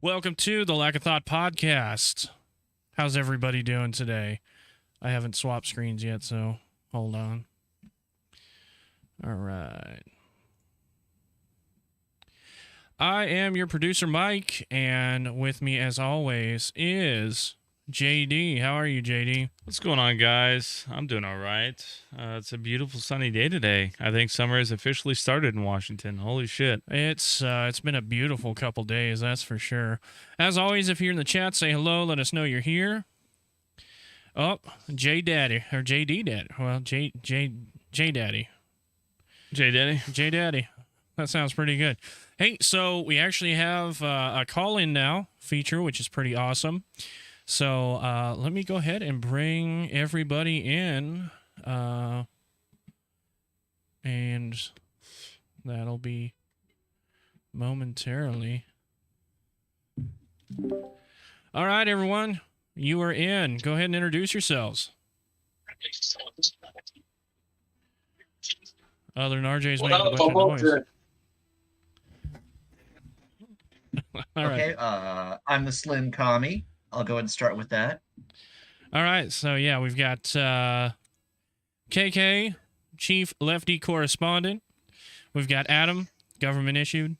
Welcome to the Lack of Thought podcast. How's everybody doing today? I haven't swapped screens yet, so hold on. All right. I am your producer, Mike, and with me, as always, is JD. How are you, JD? What's going on, guys? I'm doing all right. It's a beautiful sunny day today. I think summer has officially started in Washington. Holy shit. It's been a beautiful couple days, that's for sure. As always, if you're in the chat, say hello. Let us know you're here. Oh, J Daddy or JD Daddy. Well, J Daddy. J Daddy. J Daddy. That sounds pretty good. Hey, so we actually have a call-in now feature, which is pretty awesome. So let me go ahead and bring everybody in, and that'll be momentarily. All right, everyone, you are in. Go ahead and introduce yourselves. Other than RJ's making a bunch of noise. All right. Okay, I'm the Slim Commie. I'll go ahead and start with that. All right, so yeah, we've got KK, Chief Lefty Correspondent. We've got Adam, Government Issued,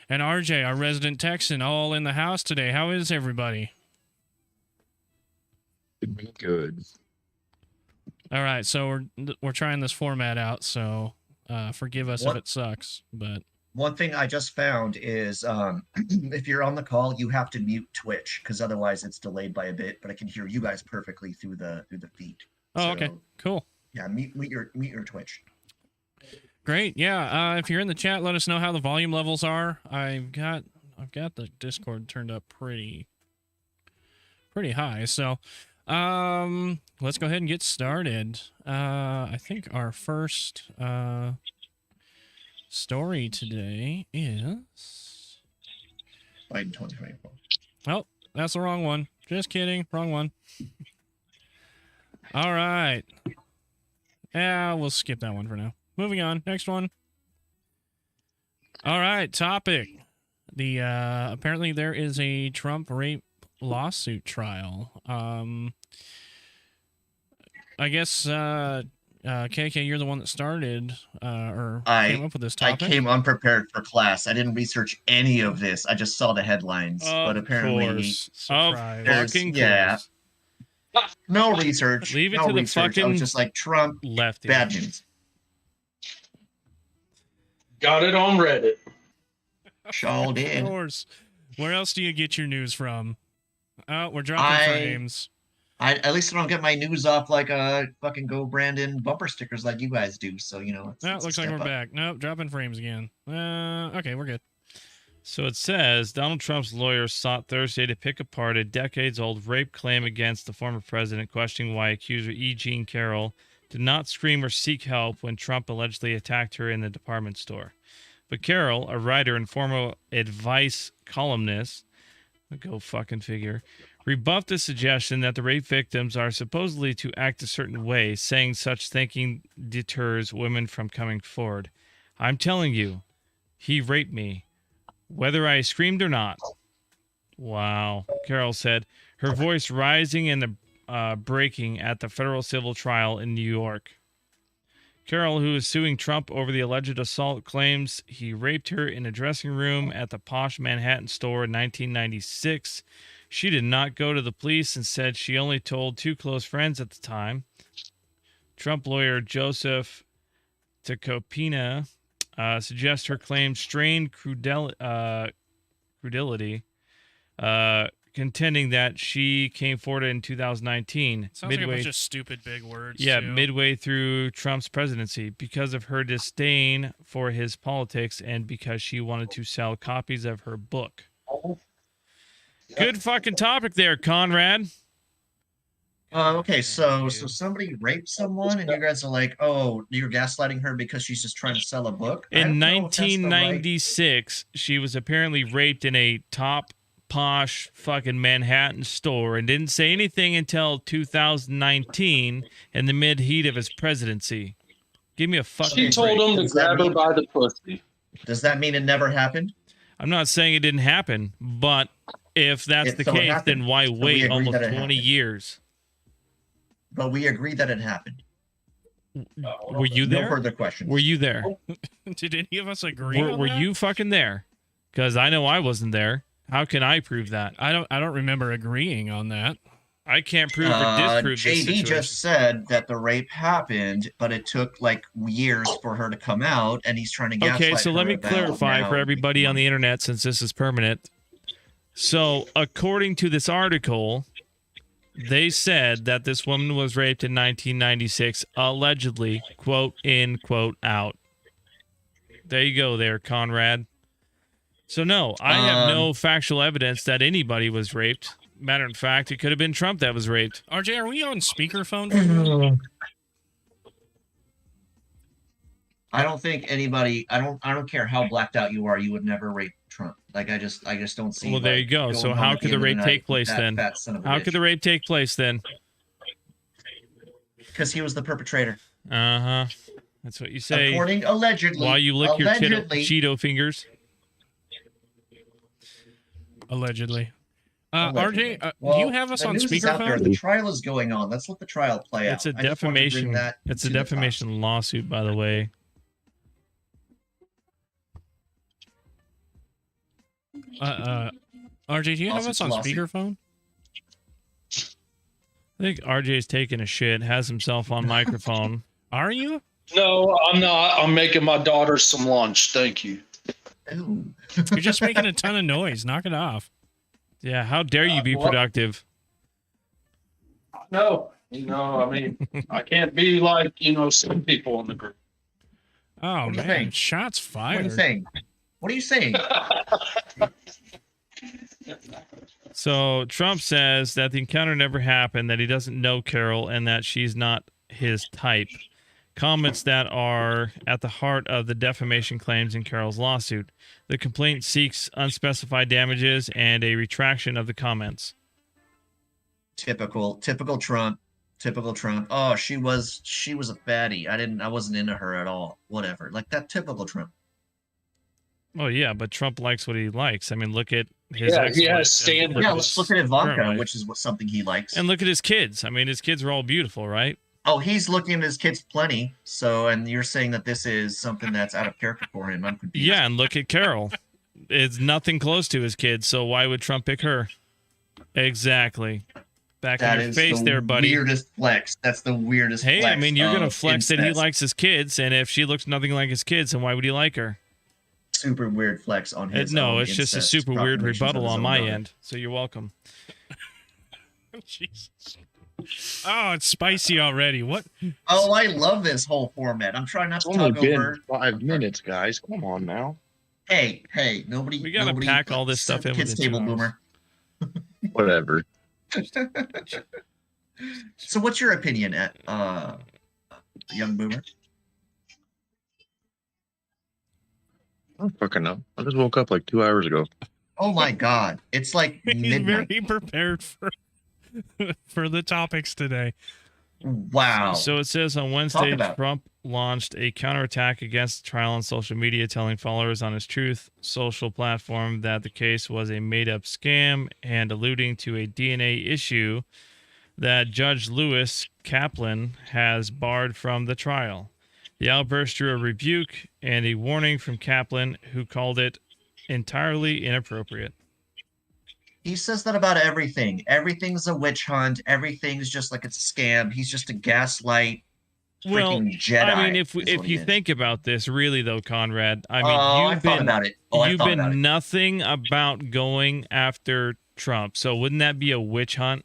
and RJ, our resident Texan, all in the house today. How is everybody? Good. All right, so we're trying this format out, so forgive us if it sucks, but... One thing I just found is if you're on the call, you have to mute Twitch because otherwise it's delayed by a bit. But I can hear you guys perfectly through the feed. Oh, so, okay, cool. Yeah, mute your Twitch. Great. Yeah. If you're in the chat, let us know how the volume levels are. I've got the Discord turned up pretty high. So, let's go ahead and get started. I think our first story today is Biden 2024. Oh, that's the wrong one. Just kidding. Wrong one. All right. Yeah, we'll skip that one for now. Moving on. Next one. All right. Topic. The apparently there is a Trump rape lawsuit trial. I guess KK, you're the one that started came up with this topic. I came unprepared for class. I didn't research any of this. I just saw the headlines. But apparently, no research. Leave it no to research. the fucking I was just like Trump. Lefty. Bad news. Got it on Reddit. Sure did. Of course. Where else do you get your news from? Oh, we're dropping frames. At least I don't get my news off like fucking Go Brandon bumper stickers like you guys do. So, you know. It looks like we're back. Nope, dropping frames again. Okay, we're good. So it says Donald Trump's lawyers sought Thursday to pick apart a decades-old rape claim against the former president, questioning why accuser E. Jean Carroll did not scream or seek help when Trump allegedly attacked her in the department store. But Carroll, a writer and former advice columnist, go fucking figure, rebuffed the suggestion that the rape victims are supposedly to act a certain way, saying such thinking deters women from coming forward. I'm telling you, he raped me, whether I screamed or not. Wow, Carroll said, her voice rising and breaking at the federal civil trial in New York. Carroll, who is suing Trump over the alleged assault, claims he raped her in a dressing room at the posh Manhattan store in 1996. She did not go to the police and said she only told two close friends at the time. Trump lawyer Joseph Tacopina suggests her claim strained credulity, contending that she came forward in 2019. Sounds like a bunch of stupid big words. Yeah, too. midway through Trump's presidency, because of her disdain for his politics and because she wanted to sell copies of her book. Good fucking topic there, Conrad. Okay, so somebody raped someone, and you guys are like, "Oh, you're gaslighting her because she's just trying to sell a book." In 1996, she was apparently raped in a top posh fucking Manhattan store and didn't say anything until 2019 in the mid heat of his presidency. Give me a fucking She told him to grab her by the pussy. Does that mean it never happened? I'm not saying it didn't happen, but if that's the So it case, happened. then why So we wait agree almost that it 20 happened. years? But we agree that it happened. Were you No there? further questions. Were you there? Did any of us agree? Were on that? you fucking there? Because I know I wasn't there. How can I prove that? I don't remember agreeing on that. I can't prove or disprove this JD situation. just said that the rape happened, but it took like years for her to come out, and he's trying to gaslight Okay, so let her me about clarify now for everybody on the making internet, since this is permanent. So, according to this article, they said that this woman was raped in 1996, allegedly, quote in, quote out. There you go there, Conrad. So, no, I have no factual evidence that anybody was raped. Matter of fact, it could have been Trump that was raped. RJ, are we on speakerphone? I don't think anybody. I don't care how blacked out you are. You would never rape Trump. Like I just don't see. Well, there like, you go. going So home how at could the end of rape night take with place that then? fat son of a How bitch. could the rape take place then? Because he was the perpetrator. Uh-huh. That's what you say. According allegedly. While you lick your allegedly, Cheeto fingers. Allegedly. allegedly. RJ, Well, do you have us the on news is out there. speakerphone? The trial is going on. Let's let the trial play It's out. a I just wanted to bring defamation. that It's a to the top. defamation lawsuit, by the way. RJ, do you have us on Lawsuit. speakerphone? I think RJ's taking a shit, has himself on microphone. Are you? No, I'm not. I'm making my daughter some lunch. Thank you. Ooh. You're just making a ton of noise. Knock it off. Yeah, how dare you be What? productive? No, I mean, I can't be like, some people in the group. Oh, What do you man. think? Shots What are you fired. saying? What are you saying? So Trump says that the encounter never happened, that he doesn't know Carol, and that she's not his type. Comments that are at the heart of the defamation claims in Carol's lawsuit. The complaint seeks unspecified damages and a retraction of the comments. Typical Trump. Typical Trump. Oh, she was a fatty. I wasn't into her at all. Whatever. Like that typical Trump. Oh yeah, but Trump likes what he likes. I mean, look at his Yeah, ex-wife he has and standards. look Yeah, at let's his look at current Ivanka, wife. which is something he likes. And look at his kids. I mean, his kids are all beautiful, right? Oh, he's looking at his kids plenty. So, and you're saying that this is something that's out of character for him. I'm confused. Yeah, and look at Carol. It's nothing close to his kids, so why would Trump pick her? Exactly. Back That in your is face the there, buddy. weirdest flex. That's the weirdest Hey, flex. I mean, you're gonna of flex that he incest. likes his kids, and if she looks nothing like his kids, then why would he like her? Super weird flex on his No, own it's just a incest super weird proclamations of rebuttal his on own my daughter. end. So you're welcome. Jesus. Oh, it's spicy already. What? Oh, I love this whole format. I'm trying not It's to only talk been over. 5 minutes, guys. Come on now. Hey, nobody. We gotta nobody- pack all this stuff in Kids within 2 table hours. boomer. Whatever. So, what's your opinion, at young boomer? I don't fucking know. I just woke up like 2 hours ago. Oh my God, it's like He's midnight. very prepared for the topics today. Wow. So it says on Wednesday, about it. Trump launched a counterattack against the trial on social media, telling followers on his Truth social platform that the case was a made-up scam and alluding to a DNA issue that Judge Lewis Kaplan has barred from the trial. The outburst drew a rebuke and a warning from Kaplan, who called it entirely inappropriate. He says that about everything. Everything's a witch hunt. Everything's just like it's a scam. He's just a gaslight Well, freaking Jedi. I mean, if is what he you is. think about this, really though, Conrad, I mean, oh, you've I thought been about it. Oh, I you've thought been about it. nothing about going after Trump. So wouldn't that be a witch hunt?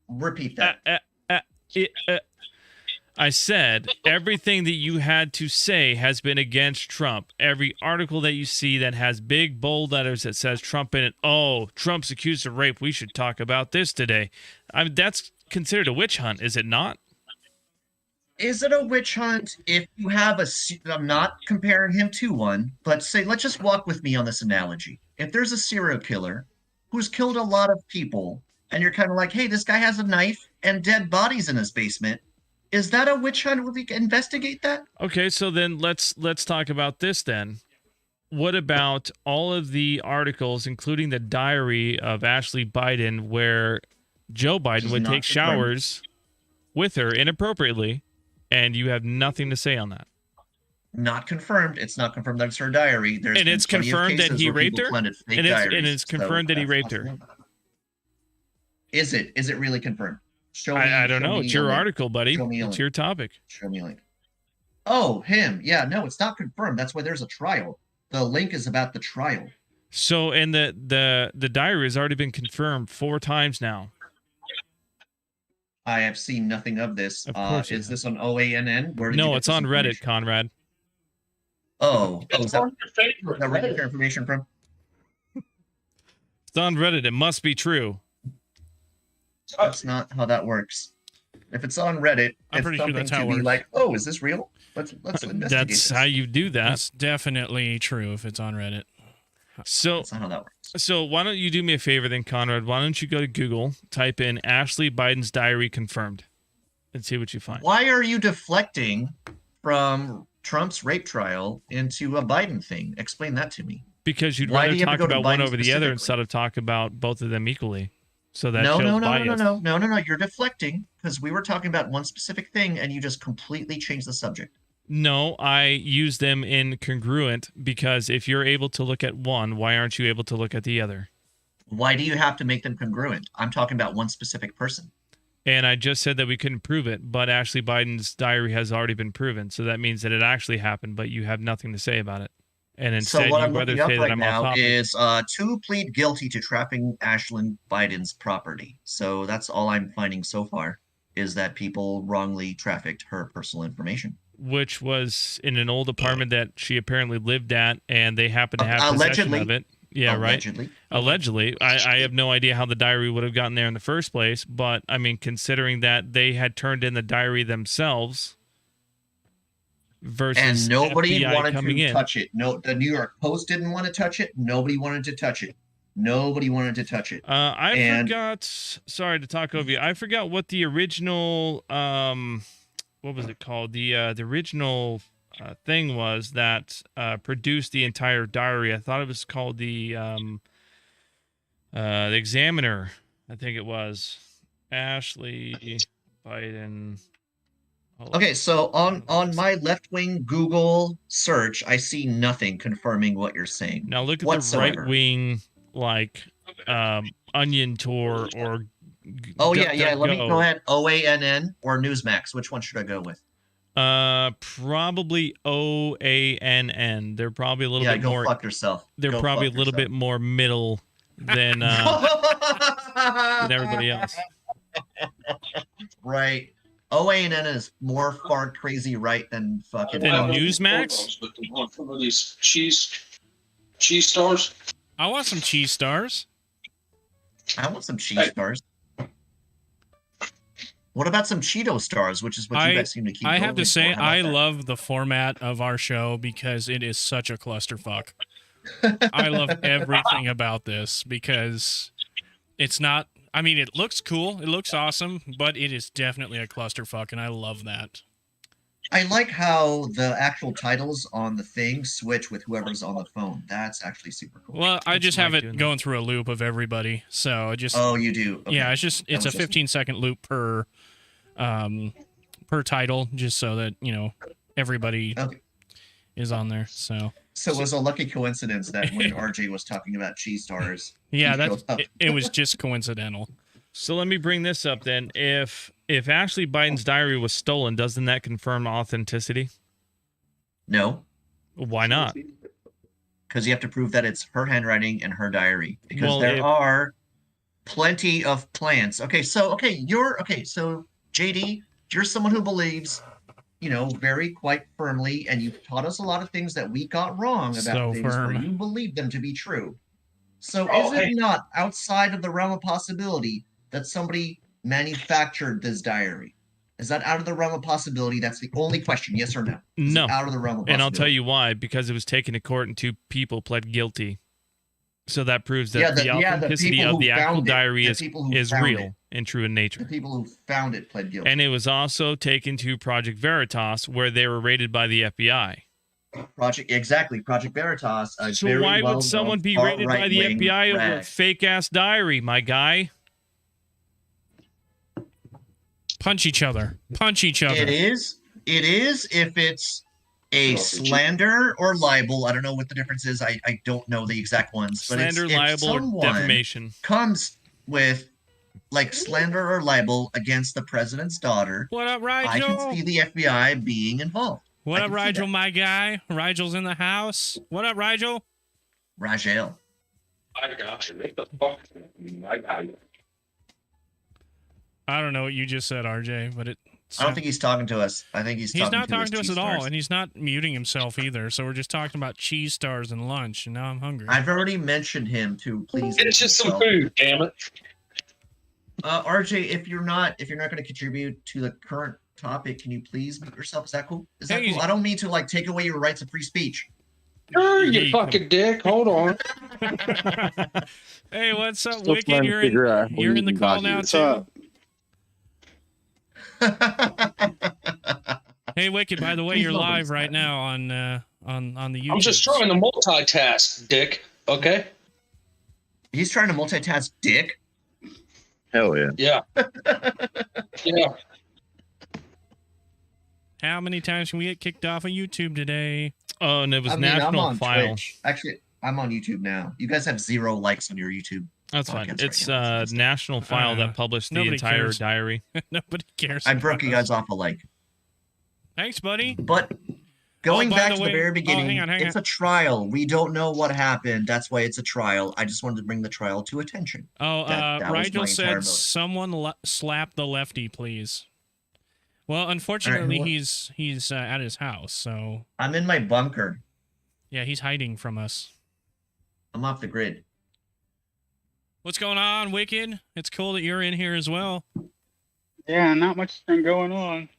Repeat that. I said everything that you had to say has been against Trump. Every article that you see that has big bold letters that says Trump in it. Oh, Trump's accused of rape. We should talk about this today. I mean, that's considered a witch hunt, is it not? Is it a witch hunt if you have I'm not comparing him to one, but say, let's just walk with me on this analogy. If there's a serial killer who's killed a lot of people, and you're kind of like, hey, this guy has a knife and dead bodies in his basement, is that a witch hunt? Would we investigate that? Okay, so then let's talk about this then. what about all of the articles, including the diary of Ashley Biden, where Joe Biden is would not take showers with her inappropriately, and you have nothing to say on that? Not confirmed. It's not confirmed that it's her diary. There's And been it's plenty of confirmed that cases he where raped people her? planted fake And diaries, it's confirmed that he that's raped her. possible. Is it? Is it really confirmed? Show me. I don't show know. me It's a your link. article, buddy. Show me a It's link. your topic. Show me a link. Oh, him. Yeah, no, it's not confirmed. That's why there's a trial. The link is about the trial. So, and the diary has already been confirmed 4 times now. I have seen nothing of this. Of course you Is have. this on OANN? Where did you No, get it's this on Reddit, information? Conrad. Oh, is It's that on your favorite. where you get your information from? It's on Reddit. It must be true. That's not how that works. If it's on Reddit, I'm it's pretty sure something that's to how it be works. like, oh, is this real? Let's investigate. That's this. how you do that. That's definitely true if it's on Reddit. So, That's not how that works. so why don't you do me a favor then, Conrad? Why don't you go to Google, type in Ashley Biden's diary confirmed, and see what you find. Why are you deflecting from Trump's rape trial into a Biden thing? Explain that to me. Because you'd Why rather do you have to talk go to about one Biden over the other specifically? instead of talk about both of them equally. So that No, shows no, no, bias. no, no, no, no, no. You're deflecting because we were talking about one specific thing and you just completely changed the subject. No, I use them in congruent because if you're able to look at one, why aren't you able to look at the other? Why do you have to make them congruent? I'm talking about one specific person. And I just said that we couldn't prove it, but Ashley Biden's diary has already been proven. So that means that it actually happened, but you have nothing to say about it. And So instead, what you'd I'm rather looking up say that right I'm off now topic. is to plead guilty to trafficking Ashlyn Biden's property. So that's all I'm finding so far is that people wrongly trafficked her personal information. Which was in an old apartment that she apparently lived at, and they happened to have possession Allegedly. of it. Yeah, right. Allegedly. Allegedly. I have no idea how the diary would have gotten there in the first place, but I mean, considering that they had turned in the diary themselves versus And nobody FBI wanted coming to in. touch it. No, the New York Post didn't want to touch it. Nobody wanted to touch it. Nobody wanted to touch it. I And- forgot. Sorry to talk over you. I forgot what the original. What was it called? The original thing was that produced the entire diary. I thought it was called the Examiner. I think it was Ashley Biden. Hold on. Okay, so on my left-wing Google search, I see nothing confirming what you're saying. Now look at the whatsoever. right wing, like Onion Tour or. Oh yeah, yeah. Let me DuckDuckGo. go ahead. OANN or Newsmax. Which one should I go with? Probably OANN. They're probably a little Yeah, bit go more. fuck yourself. They're Go probably a fuck little bit yourself. more middle than than everybody else. Right. OANN is more far crazy right than fucking. Then I don't know Newsmax? photos, But they want some of these cheese stars. I want some cheese stars. I want some cheese stars. What about some Cheeto stars, which is what you guys seem to keep. I have going to say, for? How about I that? love the format of our show because it is such a clusterfuck. I love everything about this because it's not. I mean, it looks cool, it looks awesome, but it is definitely a clusterfuck, and I love that. I like how the actual titles on the thing switch with whoever's on the phone. That's actually super cool. Well, I It's just have like it doing going through a loop of everybody, so it just Oh, you do. Okay. yeah, it's just it's a was just- 15-second loop per title, just so that everybody Okay. is on there. So So it was a lucky coincidence that when RJ was talking about cheese stars, yeah, he that's showed up. it was just coincidental. So let me bring this up then. If Ashley Biden's diary was stolen, doesn't that confirm authenticity? No, Why not? because you have to prove that it's her handwriting and her diary. Because Well, there if- are plenty of plants. Okay, so so JD, you're someone who believes, very quite firmly, and you've taught us a lot of things that we got wrong about So things firm. where you believe them to be true. So Oh, is it hey. not outside of the realm of possibility that somebody manufactured this diary? Is that out of the realm of possibility? That's the only question, yes or no? Is it No. out of the realm of possibility. And I'll tell you why. Because it was taken to court and 2 people pled guilty. So that proves that the authenticity people of who the actual found it, diary the is people who is found real it, and true in the nature. people who found it pled guilty. And it was also taken to Project Veritas, where they were raided by the FBI. Project Veritas. A So very why would well-known someone be raided by the far-right-wing FBI over a rag. fake ass diary, my guy? Punch each other. Punch each other. It is if it's a slander or libel. I don't know what the difference is. I don't know the exact ones. But Slander, if libel, or someone defamation. comes with like slander or libel against the president's daughter, What up, I can see Rigel? the FBI being involved. What I up, can see Rigel, that. my guy? Rigel's in the house. What up, Rigel? Rajel. I got you. What the fuck? I got you. I don't know what you just said, RJ, but it. I don't think he's talking to us. I think he's He's talking not to talking to his us at cheese all, stars. and he's not muting himself either. So we're just talking about cheese stars and lunch, and now I'm hungry. I've already mentioned him to please. It's just some himself. food, damn it. RJ, if you're not going to contribute to the current topic, can you please mute yourself? Is that cool? Is that Hey, cool? I don't mean to like take away your rights of free speech. Sure, you Yeet. fucking dick. Hold on. Hey, what's up, Still Wicked? trying to figure out You're in the what call you now got too. here. Hey, Wicked. By the way, Please you're don't live do right that. now on the YouTube. I'm just trying to multitask, dick. Okay? He's trying to multitask, dick. Hell yeah. Yeah. Yeah. How many times can we get kicked off of YouTube today? Oh, and it was I'm National on File. Twitch. Actually, I'm on YouTube now. You guys have 0 likes on your YouTube. That's fine. Podcast It's right now. National File that published the nobody entire cares. diary. Nobody cares. I broke you about guys us. off a like. Thanks, buddy. But going by back the to way- the very oh, beginning, hang on. it's a trial. We don't know what happened. That's why it's a trial. I just wanted to bring the trial to attention. Oh, that was my Rigel entire said motive. someone slap the lefty, please. Well, unfortunately, what- he's at his house, so I'm in my bunker. yeah, he's hiding from us. I'm off the grid. What's going on, Wicked? It's cool that you're in here as well. Yeah, not much has been going on.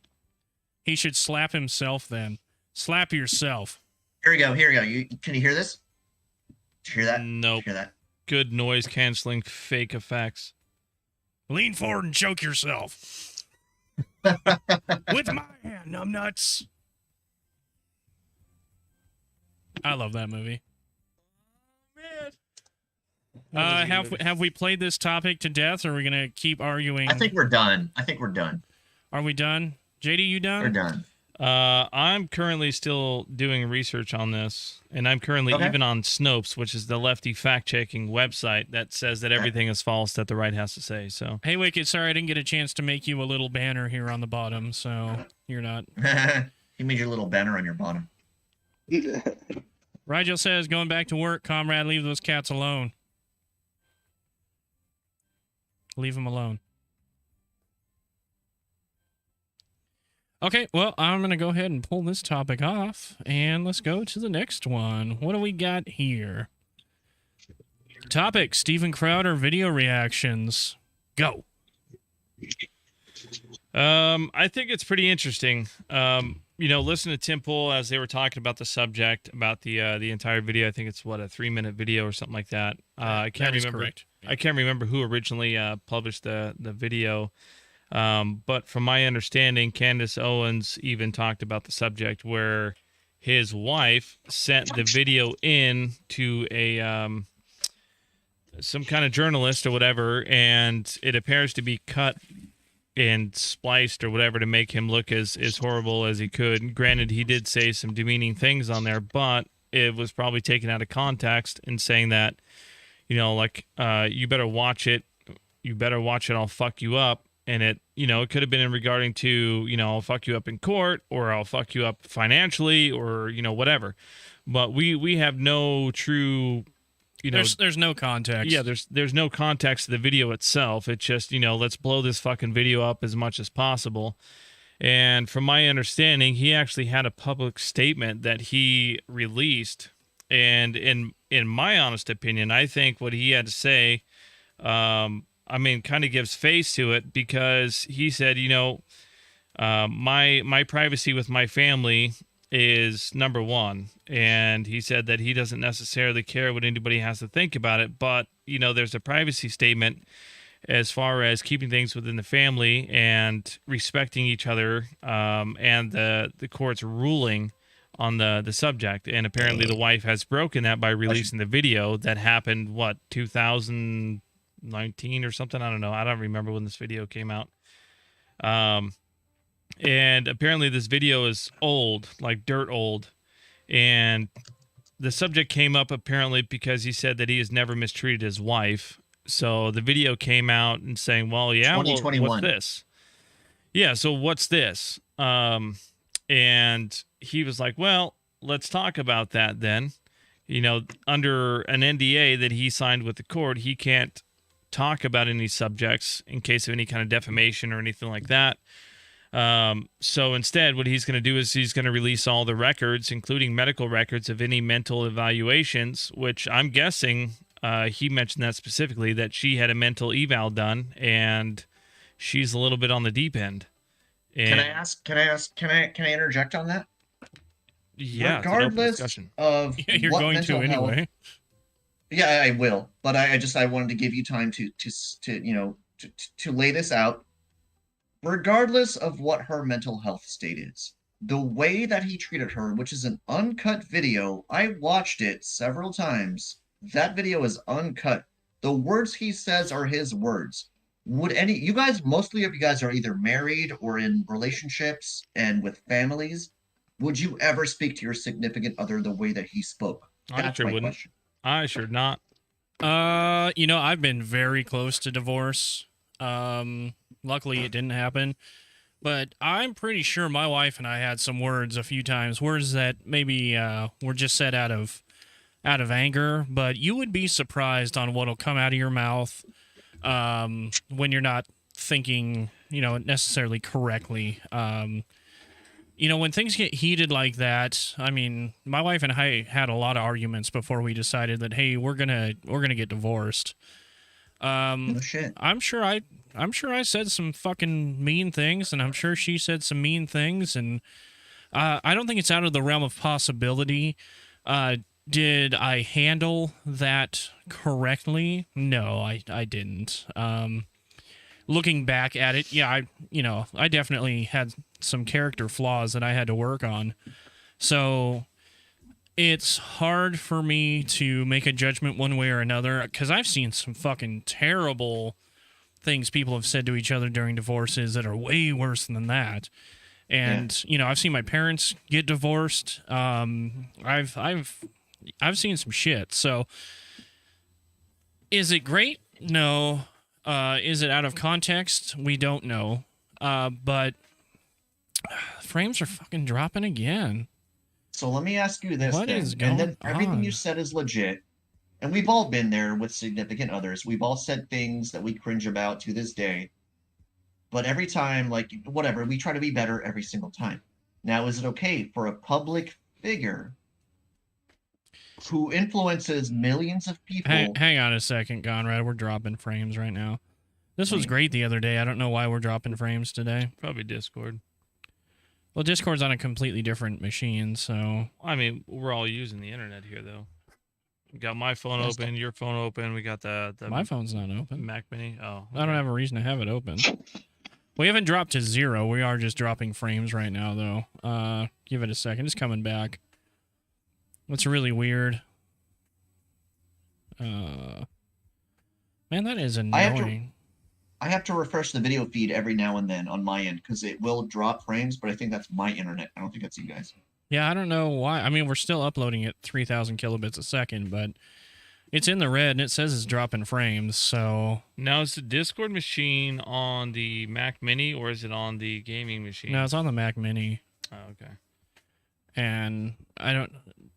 He should slap himself then. Slap yourself. Here we go. Here we go. Can you hear this? Did you hear that? Nope. Hear that? Good noise canceling fake effects. Lean forward and choke yourself. With my hand, numbnuts. I love that movie. Have we played this topic to death, or are we gonna keep arguing? I think we're done. Are we done? JD, you done? We're done. I'm currently still doing research on this, and I'm currently Okay. even on Snopes, which is the lefty fact-checking website that says that everything is false that the right has to say. So Hey, Wicked, sorry I didn't get a chance to make you a little banner here on the bottom, so you're not. You made your little banner on your bottom. Rigel says, going back to work, comrade, leave those cats alone. Leave them alone. Okay, well, I'm going to go ahead and pull this topic off, and let's go to the next one. What do we got here? Topic, Steven Crowder video reactions. Go. I think it's pretty interesting. Listen to Tim Pool as they were talking about the subject, about the entire video. I think it's a 3-minute video or something like that. I can't That is remember. correct. I can't remember who originally published the video. But from my understanding, Candace Owens even talked about the subject where his wife sent the video in to a some kind of journalist or whatever, and it appears to be cut and spliced or whatever to make him look as horrible as he could. Granted, he did say some demeaning things on there, but it was probably taken out of context and saying that, you better watch it. You better watch it. I'll fuck you up. And it could have been in regarding to, I'll fuck you up in court, or I'll fuck you up financially, or, whatever. But we have no true, There's no context. yeah, there's no context to the video itself. It's just, let's blow this fucking video up as much as possible. And from my understanding, he actually had a public statement that he released. And in my honest opinion, I think what he had to say, kind of gives face to it, because he said, my privacy with my family is number one. And he said that he doesn't necessarily care what anybody has to think about it, but there's a privacy statement as far as keeping things within the family and respecting each other, and the court's ruling on the subject, and apparently the wife has broken that by releasing the video that happened 2019 or something. I don't know. I don't remember when this video came out. And apparently this video is old, like dirt old, and the subject came up apparently because he said that he has never mistreated his wife. So the video came out and saying, well, yeah, well, 2021. what's this? Yeah, so what's this? And he was like, well, let's talk about that then. You know, under an NDA that he signed with the court, he can't talk about any subjects in case of any kind of defamation or anything like that. So instead, what he's going to do is he's going to release all the records, including medical records of any mental evaluations, which I'm guessing he mentioned that specifically, that she had a mental eval done and she's a little bit on the deep end. And Can I interject on that? yeah, it's an open Regardless discussion. of Yeah, you're what going to mental health- anyway. Yeah, I will, but I wanted to give you time to lay this out. Regardless of what her mental health state is, the way that he treated her, which is an uncut video, I watched it several times. That video is uncut. The words he says are his words. Mostly of you guys are either married or in relationships and with families. Would you ever speak to your significant other the way that he spoke? I That's sure my wouldn't. question. I sure not. I've been very close to divorce. Luckily it didn't happen, but I'm pretty sure my wife and I had some words a few times, words that maybe were just said out of anger, but you would be surprised on what'll come out of your mouth when you're not thinking, necessarily correctly. When things get heated like that, I mean, my wife and I had a lot of arguments before we decided that, hey, we're gonna get divorced. No shit. I'm sure I said some fucking mean things, and I'm sure she said some mean things, and I don't think it's out of the realm of possibility. Did I handle that correctly? No, I didn't. Looking back at it, yeah, I definitely had some character flaws that I had to work on. So it's hard for me to make a judgment one way or another, because I've seen some fucking terrible things people have said to each other during divorces that are way worse than that. And I've seen my parents get divorced. I've seen some shit. So is it great? No. Is it out of context? We don't know. But frames are fucking dropping again. So let me ask you this What then. is And then going everything you on? said is legit. And we've all been there with significant others. We've all said things that we cringe about to this day. But every time, whatever, we try to be better every single time. Now, is it okay for a public figure who influences millions of people? Hang on a second, Conrad. We're dropping frames right now. This was Wait. great the other day. I don't know why we're dropping frames today. Probably Discord. Well, Discord's on a completely different machine, so I mean, we're all using the internet here, though. We got my phone That's open, your phone open. We got the my phone's not open. Mac Mini. Oh, I don't have a reason to have it open. We haven't dropped to 0. We are just dropping frames right now, though. Give it a second. It's coming back. What's really weird? Man, that is annoying. I have to refresh the video feed every now and then on my end because it will drop frames, but I think that's my internet. I don't think that's you guys. Yeah, I don't know why. I mean, we're still uploading at 3,000 kilobits a second, but it's in the red and it says it's dropping frames. So Now, is the Discord machine on the Mac Mini or is it on the gaming machine? no, it's on the Mac Mini, Oh, okay. and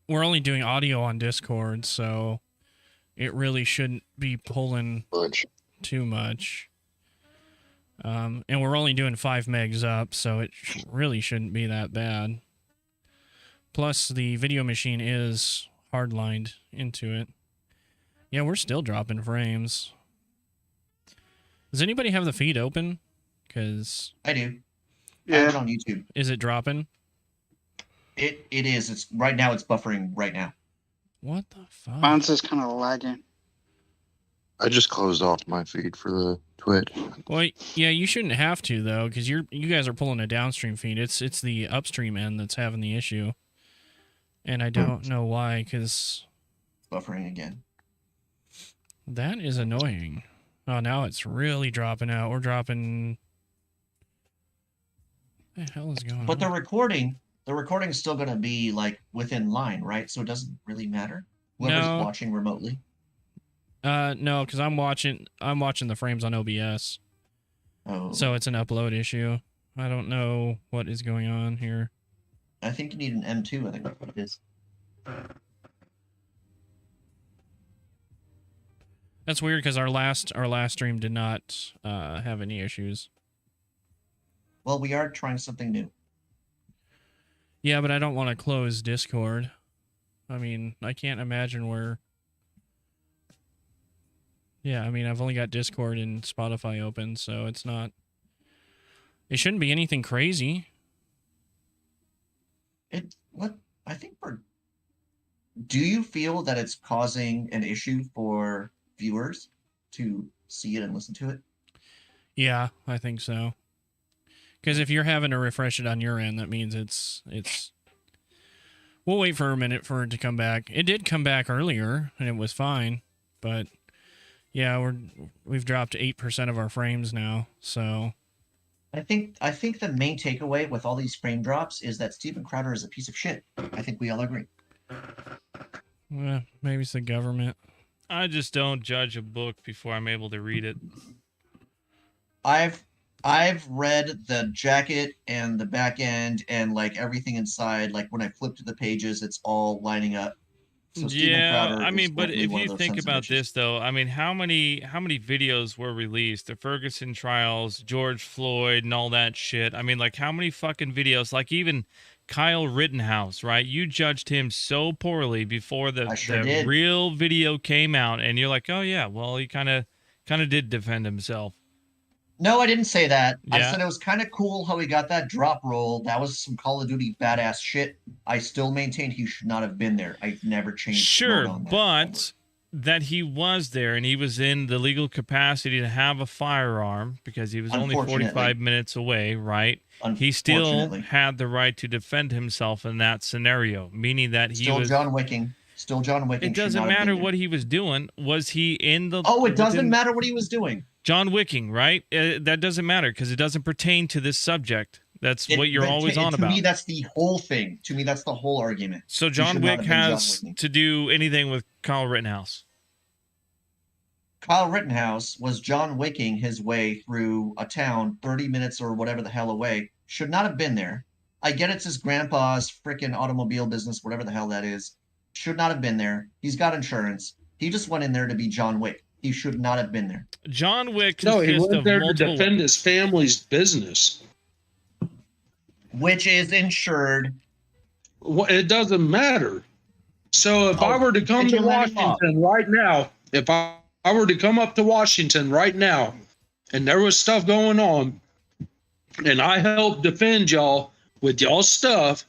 we're only doing audio on Discord, so it really shouldn't be pulling Bunch. too much. And we're only doing 5 megs up, so it really shouldn't be that bad. Plus, the video machine is hardlined into it. Yeah, we're still dropping frames. Does anybody have the feed open? Because I do. I have it Yeah. on YouTube. is it dropping? It is. It's right now. It's buffering right now. What the fuck? Mine's just kind of lagging. I just closed off my feed for the Twitch. Well, yeah, you shouldn't have to though, because you guys are pulling a downstream feed. It's the upstream end that's having the issue. And I don't know why, because Buffering again. that is annoying. Oh, now it's really dropping out. We're dropping. What the hell is going But on? the recording is still going to be like within line, right? So it doesn't really matter. Whoever's No. watching remotely. No, because I'm watching the frames on OBS. Oh, So it's an upload issue. I don't know what is going on here. I think you need an M2. I think that's what it is. That's weird because our last stream did not have any issues. Well, we are trying something new. Yeah, but I don't want to close Discord. I mean, I can't imagine where. Yeah, I mean, I've only got Discord and Spotify open, so it's not. It shouldn't be anything crazy. I think we're. Do you feel that it's causing an issue for viewers to see it and listen to it? Yeah, I think so. Because if you're having to refresh it on your end, that means it's. We'll wait for a minute for it to come back. It did come back earlier, and it was fine, but yeah, we've dropped 8% of our frames now. So I think the main takeaway with all these frame drops is that Steven Crowder is a piece of shit. I think we all agree. maybe it's the government. I just don't judge a book before I'm able to read it. I've read the jacket and the back end and like everything inside. Like when I flip to the pages, it's all lining up. So Steven Yeah, Crowder I is mean, but definitely if one of you those think sons of about bitches. this, though, I mean, how many videos were released? The Ferguson trials, George Floyd, and all that shit. I mean, like, how many fucking videos? Like, even Kyle Rittenhouse, right? You judged him so poorly before the did. real video came out, and you're like, oh yeah, well, he kind of did defend himself. No, I didn't say that. I Yeah. said it was kind of cool how he got that drop roll. That was some Call of Duty badass shit. I still maintain he should not have been there. I've never changed. Sure, on that but that he was there and he was in the legal capacity to have a firearm because he was only 45 minutes away, right? He still Unfortunately. had the right to defend himself in that scenario, meaning that he Still was. John Wicking. Still John Wicking. It doesn't matter what he was doing. Was he in the? Oh, it doesn't within- matter what he was doing. John Wicking, right? That doesn't matter because it doesn't pertain to this subject. That's It- what you're but always on to about. me, that's the whole thing. To me, that's the whole argument. So He John should not Wick have been John has Wicking. to do anything with Kyle Rittenhouse. Kyle Rittenhouse was John Wicking his way through a town 30 minutes or whatever the hell away. Should not have been there. I get it's his grandpa's freaking automobile business, whatever the hell that is. Should not have been there. He's got insurance. He just went in there to be John Wick. He should not have been there. John Wick No, he consists went of there to multiple. defend his family's business. Which is insured. It doesn't matter. So if I were to come did you to let him off? Washington right now, if I were to come up to Washington right now, and there was stuff going on, and I helped defend y'all with y'all stuff,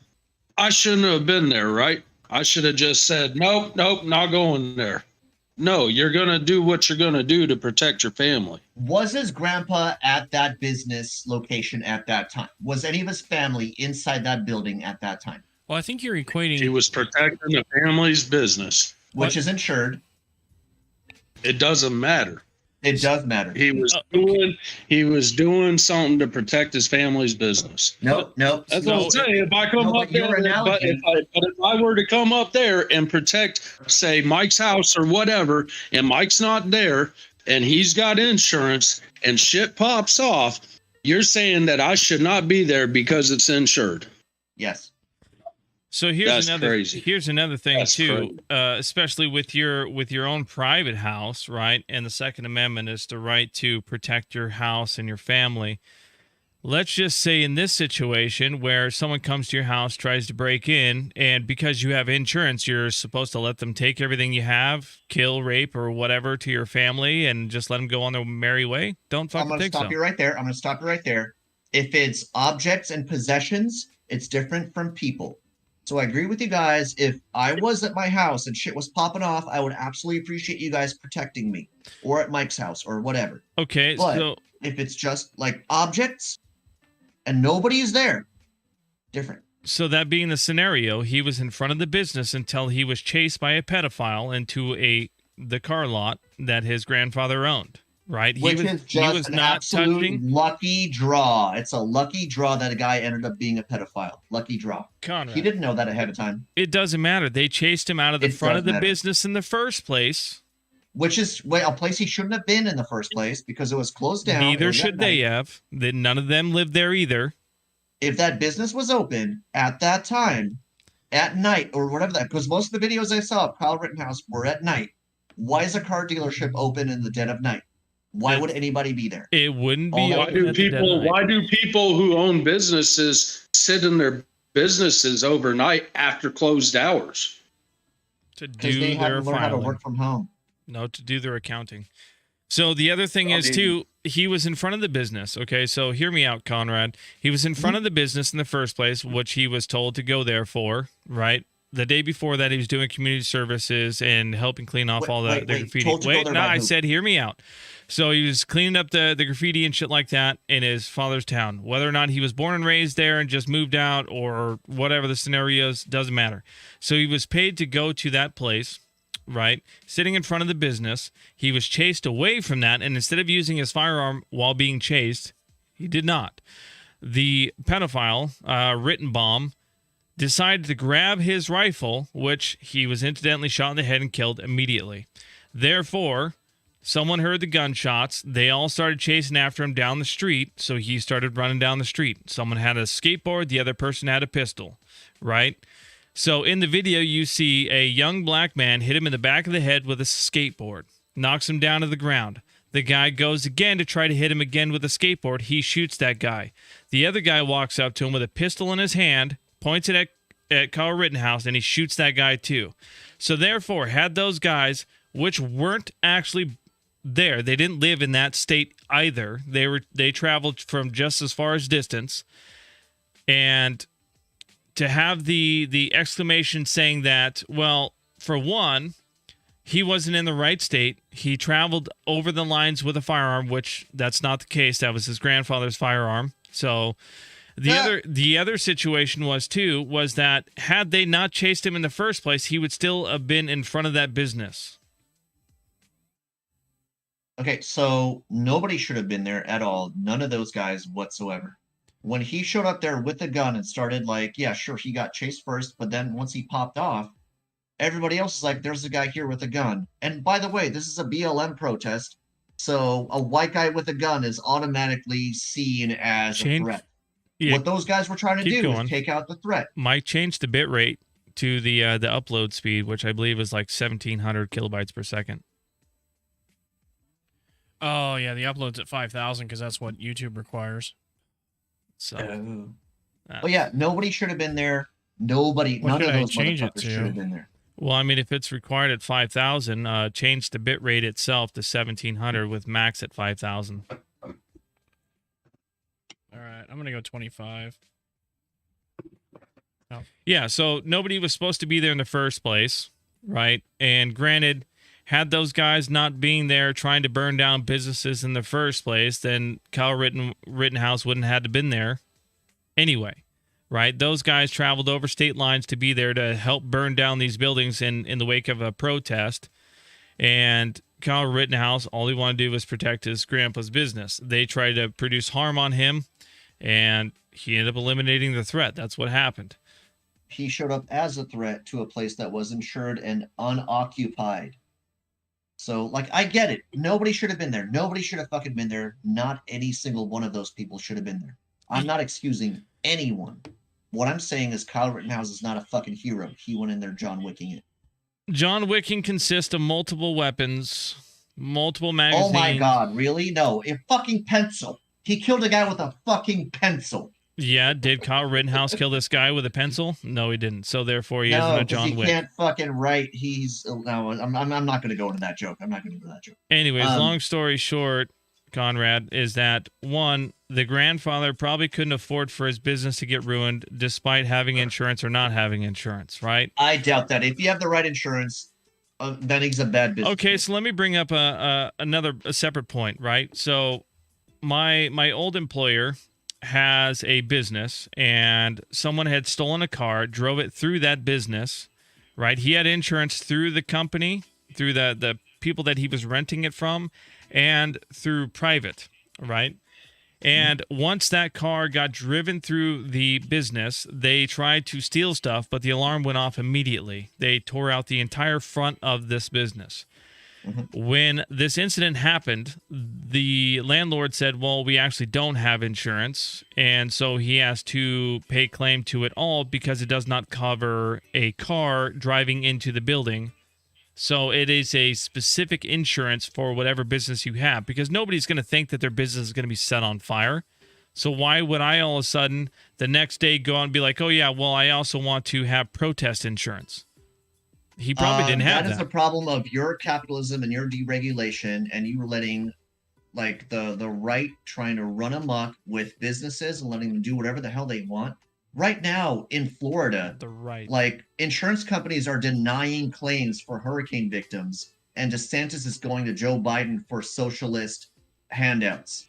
I shouldn't have been there, right? I should have just said, nope, not going there. No, you're going to do what you're going to do to protect your family. Was his grandpa at that business location at that time? Was any of his family inside that building at that time? Well, I think you're equating. He was protecting the family's business. Which is insured. It doesn't matter. It does matter. He was doing something to protect his family's business. Nope. That's what I'm saying. If I come No, up but your there, analogy- but if I were to come up there and protect, say, Mike's house or whatever, and Mike's not there, and he's got insurance, and shit pops off, you're saying that I should not be there because it's insured. Yes. So here's That's crazy. here's another thing That's too, especially with your own private house, right? And the Second Amendment is the right to protect your house and your family. Let's just say in this situation where someone comes to your house, tries to break in, and because you have insurance, you're supposed to let them take everything you have, kill, rape, or whatever to your family, and just let them go on their merry way. Don't I'm fucking going to think stop so. you right there. I'm going to stop you right there. If it's objects and possessions, it's different from people. So I agree with you guys. If I was at my house and shit was popping off, I would absolutely appreciate you guys protecting me, or at Mike's house or whatever. Okay, But so if it's just like objects and nobody's there, different. So that being the scenario, he was in front of the business until he was chased by a pedophile into the car lot that his grandfather owned. Right? Which is just an absolute lucky draw. It's a lucky draw that a guy ended up being a pedophile. Lucky draw. Conrad. He didn't know that ahead of time. It doesn't matter. They chased him out of the front of the business in the first place. Which is a place he shouldn't have been in the first place because it was closed down. Neither should they have. None of them lived there either. If that business was open at that time, at night or whatever that, because most of the videos I saw of Kyle Rittenhouse were at night. Why is a car dealership open in the dead of night? Why would anybody be there? It wouldn't be. Why do people who own businesses sit in their businesses overnight after closed hours? To do their learn how to work from home. No, to do their accounting. So the other thing is too, he was in front of the business. Okay, so hear me out, Conrad. He was in front of the business in the first place, which he was told to go there for, right? The day before that, he was doing community services and helping clean off all the graffiti. I said, hear me out. So he was cleaning up the graffiti and shit like that in his father's town. Whether or not he was born and raised there and just moved out or whatever the scenario is, doesn't matter. So he was paid to go to that place, right? Sitting in front of the business. He was chased away from that, and instead of using his firearm while being chased, he did not. The pedophile, Rittenbaum, decided to grab his rifle, which he was incidentally shot in the head and killed immediately. Therefore, someone heard the gunshots. They all started chasing after him down the street, so he started running down the street. Someone had a skateboard, the other person had a pistol, right? So in the video, you see a young black man hit him in the back of the head with a skateboard, knocks him down to the ground. The guy goes again to try to hit him again with a skateboard. He shoots that guy. The other guy walks up to him with a pistol in his hand, points it at Kyle Rittenhouse, and he shoots that guy too. So therefore, had those guys, which weren't actually there, they didn't live in that state either. They traveled from just as far as distance, and to have the exclamation saying that, well, for one, he wasn't in the right state. He traveled over the lines with a firearm, which that's not the case. That was his grandfather's firearm. So the other situation was that had they not chased him in the first place, he would still have been in front of that business. Okay, so nobody should have been there at all. None of those guys whatsoever. When he showed up there with a gun and started he got chased first, but then once he popped off, everybody else is like, there's a guy here with a gun. And by the way, this is a BLM protest, so a white guy with a gun is automatically seen as a threat. Yeah, what those guys were trying to do is take out the threat. Mike changed the bit rate to the upload speed, which I believe is like 1,700 kilobytes per second. Oh, yeah, the upload's at 5,000 because that's what YouTube requires. So, yeah, nobody should have been there. Nobody, none of those motherfuckers should have been there. Well, I mean, if it's required at 5,000, change the bit rate itself to 1,700 with max at 5,000. All right, I'm going to go 25. Oh. Yeah, so nobody was supposed to be there in the first place, right? And granted, had those guys not being there trying to burn down businesses in the first place, then Kyle Rittenhouse wouldn't have had to been there anyway, right? Those guys traveled over state lines to be there to help burn down these buildings in the wake of a protest. And Kyle Rittenhouse, all he wanted to do was protect his grandpa's business. They tried to produce harm on him, and he ended up eliminating the threat. That's what happened. He showed up as a threat to a place that was insured and unoccupied. So, I get it. Nobody should have been there. Nobody should have fucking been there. Not any single one of those people should have been there. I'm not excusing anyone. What I'm saying is Kyle Rittenhouse is not a fucking hero. He went in there John Wicking it. John Wicking consists of multiple weapons, multiple magazines. Oh my God, really? No, a fucking pencil. He killed a guy with a fucking pencil. Yeah, did Kyle Rittenhouse kill this guy with a pencil? No, he didn't. So therefore, he isn't a John Wick. He can't fucking write. I'm not going to go into that joke. I'm not going to do that joke. Anyways, long story short, Conrad, is that one, the grandfather probably couldn't afford for his business to get ruined, despite having insurance or not having insurance, right? I doubt that. If you have the right insurance, then he's a bad business. Okay, so let me bring up a separate point, right? So my old employer has a business and someone had stolen a car, drove it through that business, right? He had insurance through the company, through the people that he was renting it from, and through private, right? And once that car got driven through the business, they tried to steal stuff, but the alarm went off immediately. They tore out the entire front of this business. When this incident happened, the landlord said, well, we actually don't have insurance. And so he has to pay claim to it all because it does not cover a car driving into the building. So it is a specific insurance for whatever business you have, because nobody's going to think that their business is going to be set on fire. So why would I all of a sudden the next day go out and be like, oh, yeah, well, I also want to have protest insurance? He probably didn't have that. That is a problem of your capitalism and your deregulation, and you were letting like the right trying to run amok with businesses and letting them do whatever the hell they want. Right now in Florida, The right. like insurance companies are denying claims for hurricane victims, and DeSantis is going to Joe Biden for socialist handouts.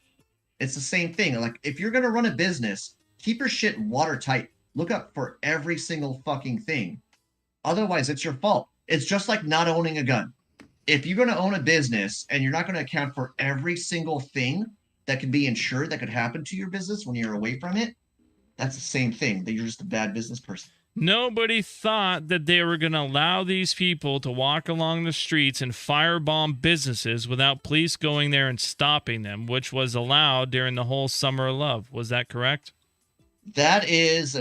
It's the same thing. Like if you're going to run a business, keep your shit watertight. Look up for every single fucking thing. Otherwise, it's your fault. It's just like not owning a gun. If you're going to own a business and you're not going to account for every single thing that could be insured that could happen to your business when you're away from it, that's the same thing. That you're just a bad business person. Nobody thought that they were going to allow these people to walk along the streets and firebomb businesses without police going there and stopping them, which was allowed during the whole Summer of Love. Was that correct? That is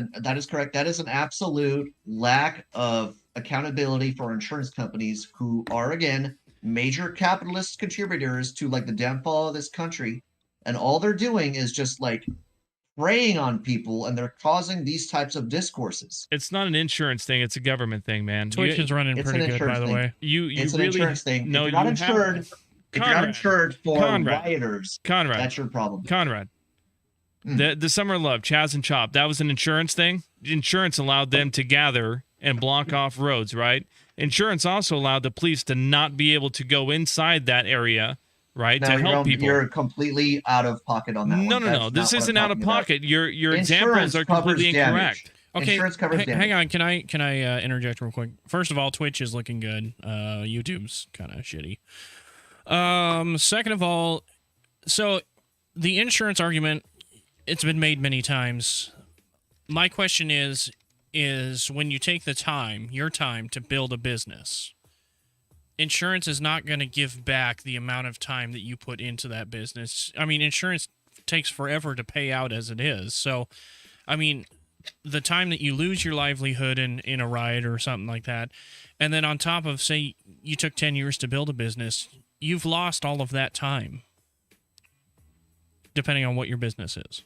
correct. That is an absolute lack of accountability for insurance companies who are, again, major capitalist contributors to like the downfall of this country. And all they're doing is just like preying on people, and they're causing these types of discourses. It's not an insurance thing. It's a government thing, man. Twitch is running It's pretty an good, by insurance the thing. way. You It's an really insurance thing. No, if you're not you insured, have- if you're not insured for Conrad. rioters, Conrad. that's your problem. Conrad. Hmm. The Summer of Love, Chaz and Chop, that was an insurance thing. Insurance allowed them to gather and block off roads, right? Insurance also allowed the police to not be able to go inside that area, right, No, to help people. You're completely out of pocket on that No, one. no, no. That's This not what isn't I'm out of talking about. pocket. Your Insurance examples are covers completely damage. incorrect. Okay, Insurance covers damage. hang on. Can I interject real quick? First of all, Twitch is looking good. YouTube's kind of shitty. Second of all, so the insurance argument, it's been made many times. My question is when you take the time, your time to build a business, insurance is not going to give back the amount of time that you put into that business. I mean, insurance takes forever to pay out as it is. So, I mean, the time that you lose your livelihood in a riot or something like that, and then on top of, say, you took 10 years to build a business, you've lost all of that time, depending on what your business is.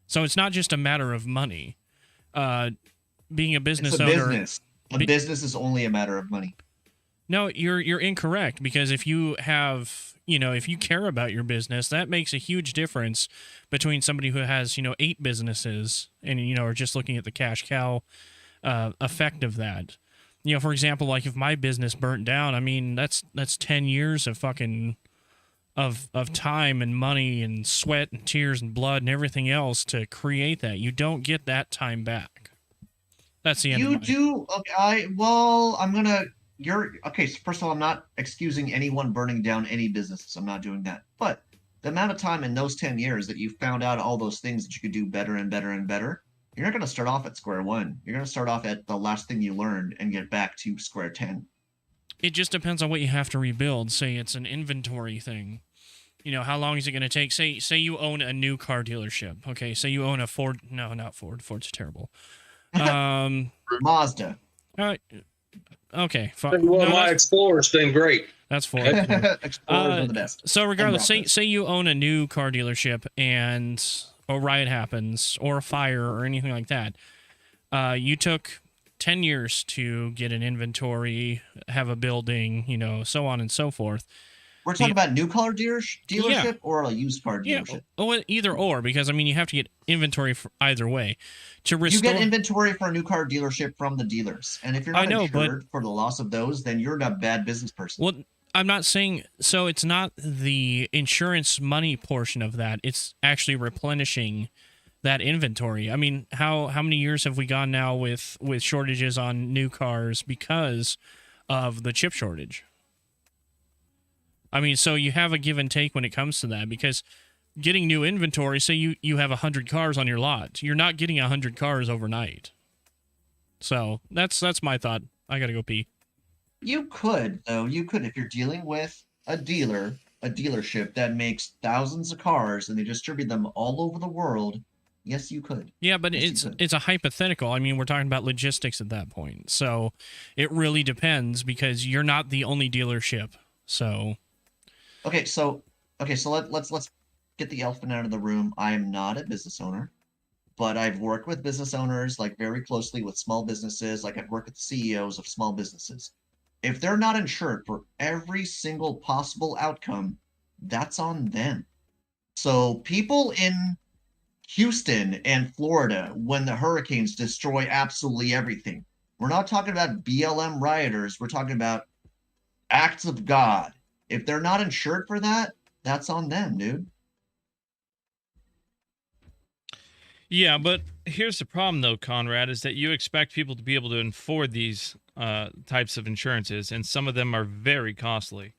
So it's not just a matter of money. Being a business It's a owner... business. A business is only a matter of money. No, you're incorrect, because if you have, if you care about your business, that makes a huge difference between somebody who has, 8 businesses and, are just looking at the cash cow effect of that. For example, like if my business burnt down, I mean, that's 10 years of fucking of time and money and sweat and tears and blood and everything else to create that. You don't get that time back. That's the end You of do. Okay, You're okay. So first of all, I'm not excusing anyone burning down any businesses. I'm not doing that. But the amount of time in those 10 years that you found out all those things that you could do better and better and better, you're not going to start off at square one. You're going to start off at the last thing you learned and get back to square 10. It just depends on what you have to rebuild. Say it's an inventory thing. How long is it going to take? Say you own a new car dealership. Okay, say you own a Ford. No, not Ford. Ford's terrible. Mazda. Okay. Well, my Explorer's been great. That's Ford. Explorers are the best. So regardless, And say you own a new car dealership and a riot happens or a fire or anything like that. You took 10 years to get an inventory, have a building, so on and so forth. We're talking about new car dealership or a used car dealership? Yeah, either or, because, you have to get inventory for either way. To You restore... get inventory for a new car dealership from the dealers. And if you're not insured for the loss of those, then you're a bad business person. Well, I'm not saying so. It's not the insurance money portion of that. It's actually replenishing that inventory. I mean, how many years have we gone now with shortages on new cars because of the chip shortage? I mean, so you have a give and take when it comes to that, because getting new inventory, say you have 100 cars on your lot, you're not getting 100 cars overnight. So that's my thought. I gotta go pee. You could, though. You could, if you're dealing with a dealership that makes thousands of cars and they distribute them all over the world. Yes, you could. Yeah, but Yes, you could. it's a hypothetical. I mean, we're talking about logistics at that point. So it really depends, because you're not the only dealership. So Let's get the elephant out of the room. I am not a business owner, but I've worked with business owners, like very closely with small businesses. Like I've worked with CEOs of small businesses. If they're not insured for every single possible outcome, that's on them. So people in Houston and Florida, when the hurricanes destroy absolutely everything, we're not talking about BLM rioters. We're talking about acts of God. If they're not insured for that, that's on them, dude. Yeah, but here's the problem, though, Conrad, is that you expect people to be able to afford these types of insurances, and some of them are very costly.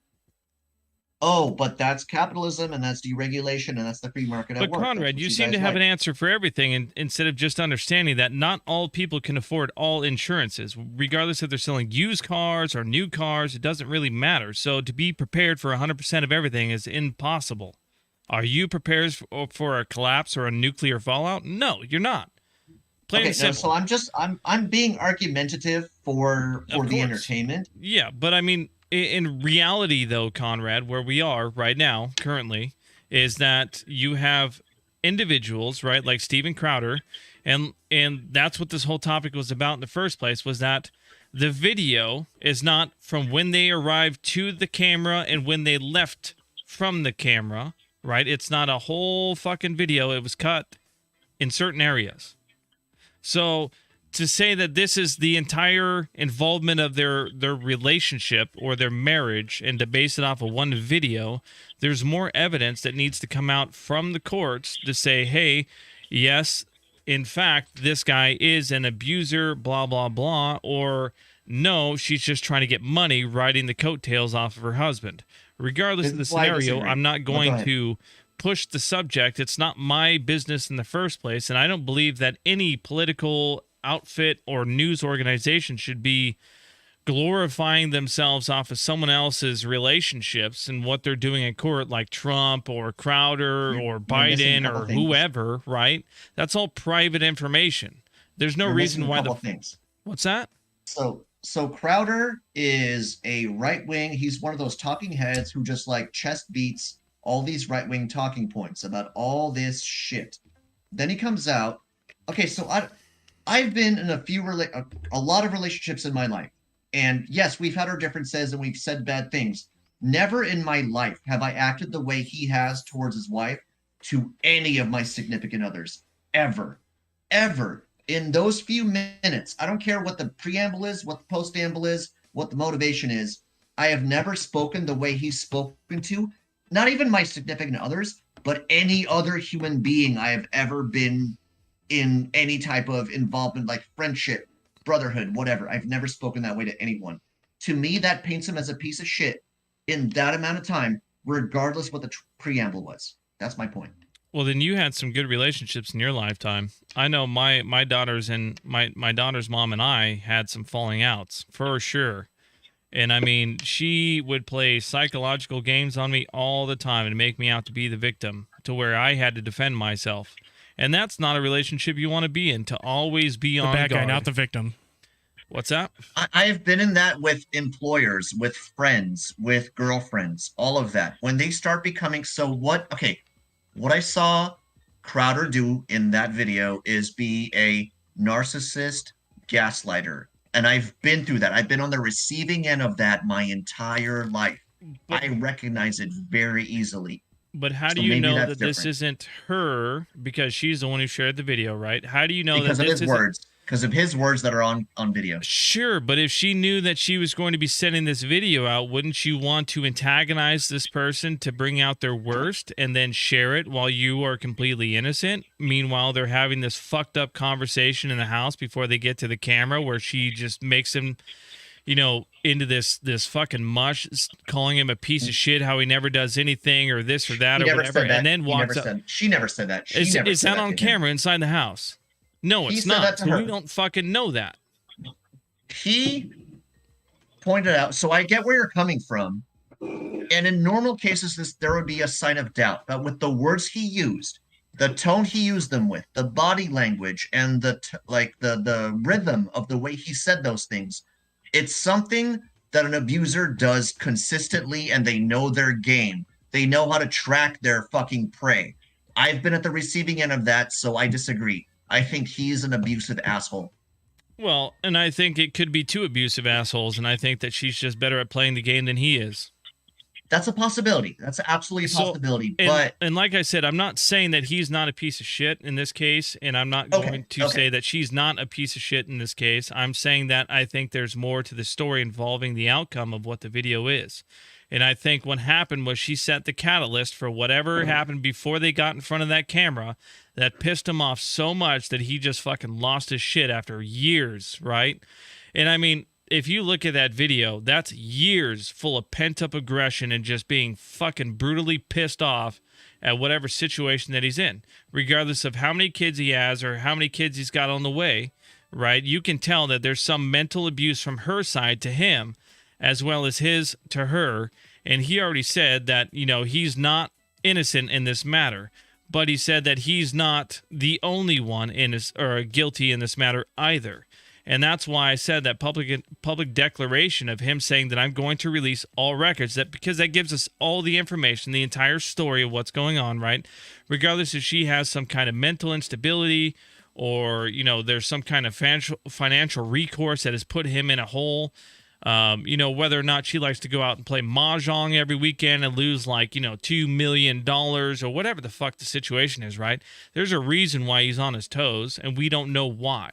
Oh, but that's capitalism, and that's deregulation, and that's the free market at But work. Conrad, you seem to have an answer for everything, and instead of just understanding that not all people can afford all insurances, regardless if they're selling used cars or new cars. It doesn't really matter. So to be prepared for 100% of everything is impossible. Are you prepared for a collapse or a nuclear fallout? No, you're not. Plain and simple. So I'm being argumentative for Of the course. entertainment. Yeah, but I mean, in reality, though, Conrad, where we are right now, currently, is that you have individuals, right, like Steven Crowder, and that's what this whole topic was about in the first place, was that the video is not from when they arrived to the camera and when they left from the camera, right? It's not a whole fucking video. It was cut in certain areas. So to say that this is the entire involvement of their relationship or their marriage, and to base it off of one video, there's more evidence that needs to come out from the courts to say, hey, yes, in fact, this guy is an abuser, blah, blah, blah, or no, she's just trying to get money riding the coattails off of her husband. Regardless of the scenario, I'm not going to push the subject. It's not my business in the first place, and I don't believe that any political outfit or news organization should be glorifying themselves off of someone else's relationships and what they're doing in court, like Trump or Crowder or Biden or whoever, right? That's all private information. There's no reason why What's that? So Crowder is a right-wing. He's one of those talking heads who just like chest beats all these right-wing talking points about all this shit. Then he comes out. Okay, so I've been in a lot of relationships in my life. And yes, we've had our differences and we've said bad things. Never in my life have I acted the way he has towards his wife to any of my significant others. Ever. Ever. In those few minutes, I don't care what the preamble is, what the postamble is, what the motivation is. I have never spoken the way he's spoken to, not even my significant others, but any other human being I have ever been in any type of involvement, like friendship, brotherhood, whatever. I've never spoken that way to anyone. To me, that paints him as a piece of shit in that amount of time, regardless what the preamble was. That's my point. Well, then you had some good relationships in your lifetime. I know my daughters and my daughter's mom and I had some falling outs for sure. And I mean, she would play psychological games on me all the time and make me out to be the victim, to where I had to defend myself. And that's not a relationship you want to be in, to always be on guard. The bad guy, not the victim. What's that? I've been in that with employers, with friends, with girlfriends, all of that. When they start becoming what I saw Crowder do in that video is be a narcissist gaslighter. And I've been through that. I've been on the receiving end of that my entire life. I recognize it very easily. But how do you know that this isn't her, because she's the one who shared the video, right? How do you know because that of his words? because of his words that are on video. Sure, but if she knew that she was going to be sending this video out, wouldn't you want to antagonize this person to bring out their worst and then share it while you are completely innocent? Meanwhile, they're having this fucked up conversation in the house before they get to the camera where she just makes him, you know, into this fucking mush, calling him a piece of shit, how he never does anything or this or that He or never whatever, said that. and then He walks never up. said- She never said that. She Is never said that on to him. camera inside the house? No, He it's said that not. to her. We don't fucking know that. He pointed out, so I get where you're coming from. And in normal cases, there would be a sign of doubt. But with the words he used, the tone he used them with, the body language, and the rhythm of the way he said those things, it's something that an abuser does consistently, and they know their game. They know how to track their fucking prey. I've been at the receiving end of that, so I disagree. I think he's an abusive asshole. Well, and I think it could be two abusive assholes, and I think that she's just better at playing the game than he is. That's a possibility. That's absolutely a So, possibility. And, But and like I said, I'm not saying that he's not a piece of shit in this case, and I'm not going to say that she's not a piece of shit in this case. I'm saying that I think there's more to the story involving the outcome of what the video is. And I think what happened was she set the catalyst for whatever happened before they got in front of that camera that pissed him off so much that he just fucking lost his shit after years, right? And I mean, if you look at that video, that's years full of pent-up aggression and just being fucking brutally pissed off at whatever situation that he's in, regardless of how many kids he has or how many kids he's got on the way, right? You can tell that there's some mental abuse from her side to him as well as his to her. And he already said that, you know, he's not innocent in this matter, but he said that he's not the only one guilty in this matter either. And that's why I said that public declaration of him saying that I'm going to release all records, because that gives us all the information, the entire story of what's going on, right? Regardless if she has some kind of mental instability or, you know, there's some kind of financial recourse that has put him in a hole. You know, whether or not she likes to go out and play mahjong every weekend and lose like, you know, $2 million or whatever the fuck the situation is, right? There's a reason why he's on his toes, and we don't know why.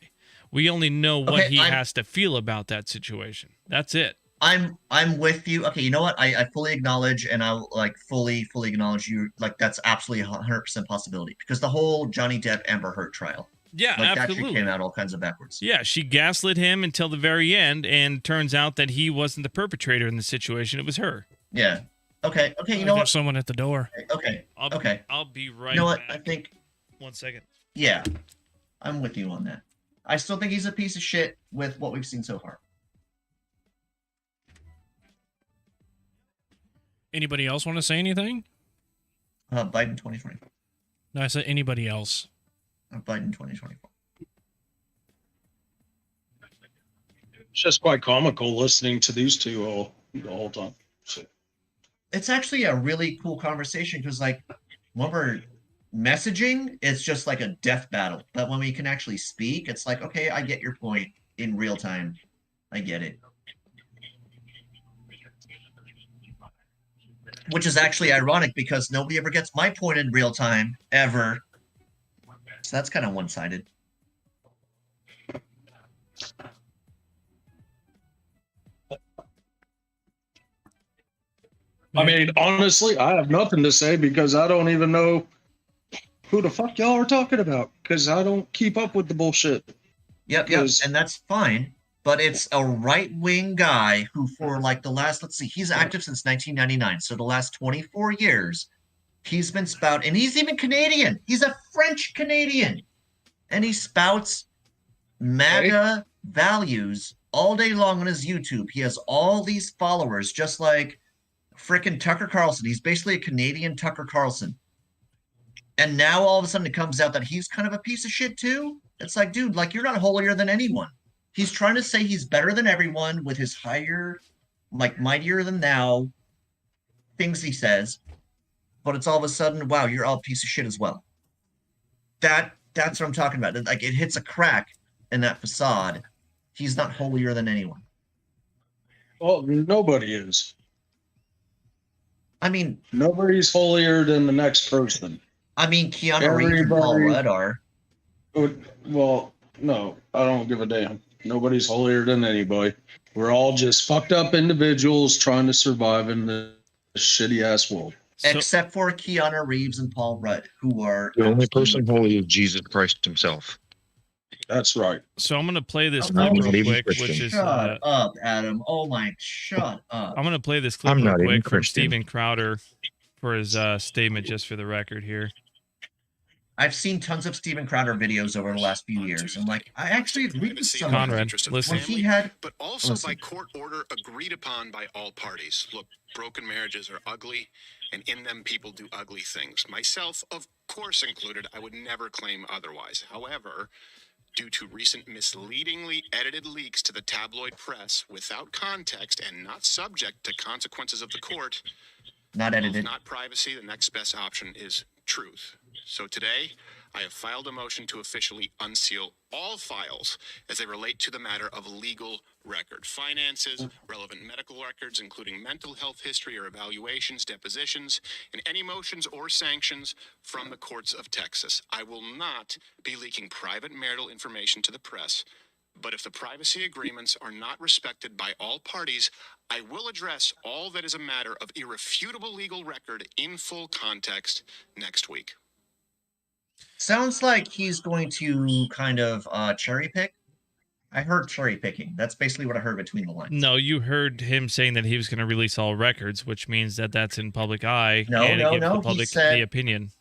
We only know what he has to feel about that situation. That's it. I'm with you. Okay, you know what? I fully acknowledge, and I'll like fully acknowledge you. Like that's absolutely 100% possibility, because the whole Johnny Depp Amber Heard trial, Yeah, like that absolutely. shit came out all kinds of backwards. Yeah, she gaslit him until the very end, and turns out that he wasn't the perpetrator in the situation. It was her. Yeah. Okay. You know There's what? someone at the door. Okay. I'll be right You know what? back. I think. 1 second. Yeah, I'm with you on that. I still think he's a piece of shit with what we've seen so far. Anybody else want to say anything? Biden 2024. No, I said anybody else. Biden 2024. It's just quite comical listening to these two all the whole time. So. It's actually a really cool conversation because, like, when we're messaging, it's just like a death battle. But when we can actually speak, it's like, okay, I get your point in real time. I get it. Which is actually ironic because nobody ever gets my point in real time, ever. So that's kind of one-sided. I mean, honestly, I have nothing to say because I don't even know who the fuck y'all are talking about because I don't keep up with the bullshit. Yep, Because- and that's fine. But it's a right-wing guy who, for like the last, let's see, he's active since 1999. So the last 24 years, he's been spouting, and he's even Canadian. He's a French Canadian, and he spouts MAGA values all day long on his YouTube. He has all these followers, just like frickin' Tucker Carlson. He's basically a Canadian Tucker Carlson. And now all of a sudden it comes out that he's kind of a piece of shit too. It's like, dude, like you're not holier than anyone. He's trying to say he's better than everyone with his higher, like mightier than thou things he says. But it's all of a sudden, wow, you're all a piece of shit as well. That's what I'm talking about. Like it hits a crack in that facade. He's not holier than anyone. Well, nobody is. I mean, Nobody's holier than the next person. Keanu Reeves and Paul Everybody- Rudd are. Well, No, I don't give a damn. Nobody's holier than anybody. We're all just fucked up individuals trying to survive in this shitty ass world. So, Except for Keanu Reeves and Paul Rudd, who are The only person holy is Jesus Christ himself. That's right. so I'm gonna play this I'm clip not real even quick, which Christian. is Shut up, Adam. Oh my, shut up. I'm gonna play this clip I'm real not even quick from Christian. Steven Crowder for his statement, just for the record here. I've seen tons of Steven Crowder videos over the last few years. I'm like, I actually agree with some of them. Conrad, listen. When he had, but also Listen. by court order agreed upon by all parties. Look, broken marriages are ugly, and in them people do ugly things. Myself, of course, included. I would never claim otherwise. However, due to recent misleadingly edited leaks to the tabloid press without context and not subject to consequences of the court, not if edited, not privacy, the next best option is truth. So today, I have filed a motion to officially unseal all files as they relate to the matter of legal record. Finances, relevant medical records, including mental health history or evaluations, depositions, and any motions or sanctions from the courts of Texas. I will not be leaking private marital information to the press, but if the privacy agreements are not respected by all parties, I will address all that is a matter of irrefutable legal record in full context next week. sounds like he's going to kind of cherry pick. I heard cherry picking. That's basically what I heard between the lines. No, you heard him saying that he was going to release all records, which means that that's in public eye, No, and no, it gives no, the he public said- the opinion,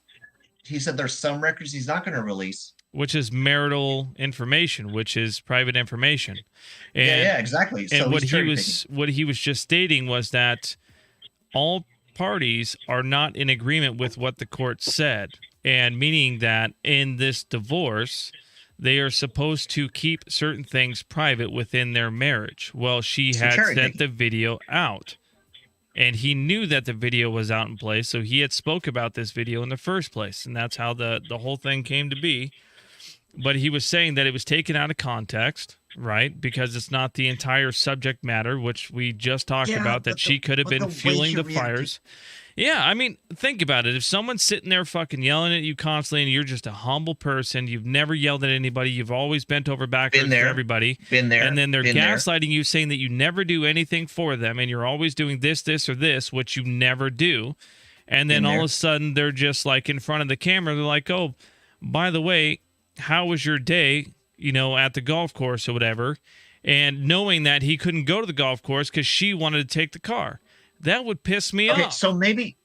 He said there's some records he's not going to release. which is marital information, which is private information. And, Yeah, exactly. So and what he's he cherry was just stating was that all parties are not in agreement with what the court said, and meaning that in this divorce they are supposed to keep certain things private within their marriage. Well, she So had cherry sent picking. the video out, and he knew that the video was out in place, so he had spoke about this video in the first place, and that's how the whole thing came to be. But he was saying that it was taken out of context, right? Because it's not the entire subject matter, which we just talked Yeah, about, that but she could have but been the way fueling she the reacted- fires. Yeah, I mean, think about it. If someone's sitting there fucking yelling at you constantly and you're just a humble person, you've never yelled at anybody, you've always bent over backwards Been there. for everybody, Been there. and then they're been there. gaslighting you, saying that you never do anything for them and you're always doing this, this, or this, which you never do. And then Been all there. of a sudden they're just like in front of the camera. They're like, oh, by the way, how was your day, at the golf course or whatever? And knowing that he couldn't go to the golf course because she wanted to take the car. That would piss me Okay, off. so maybe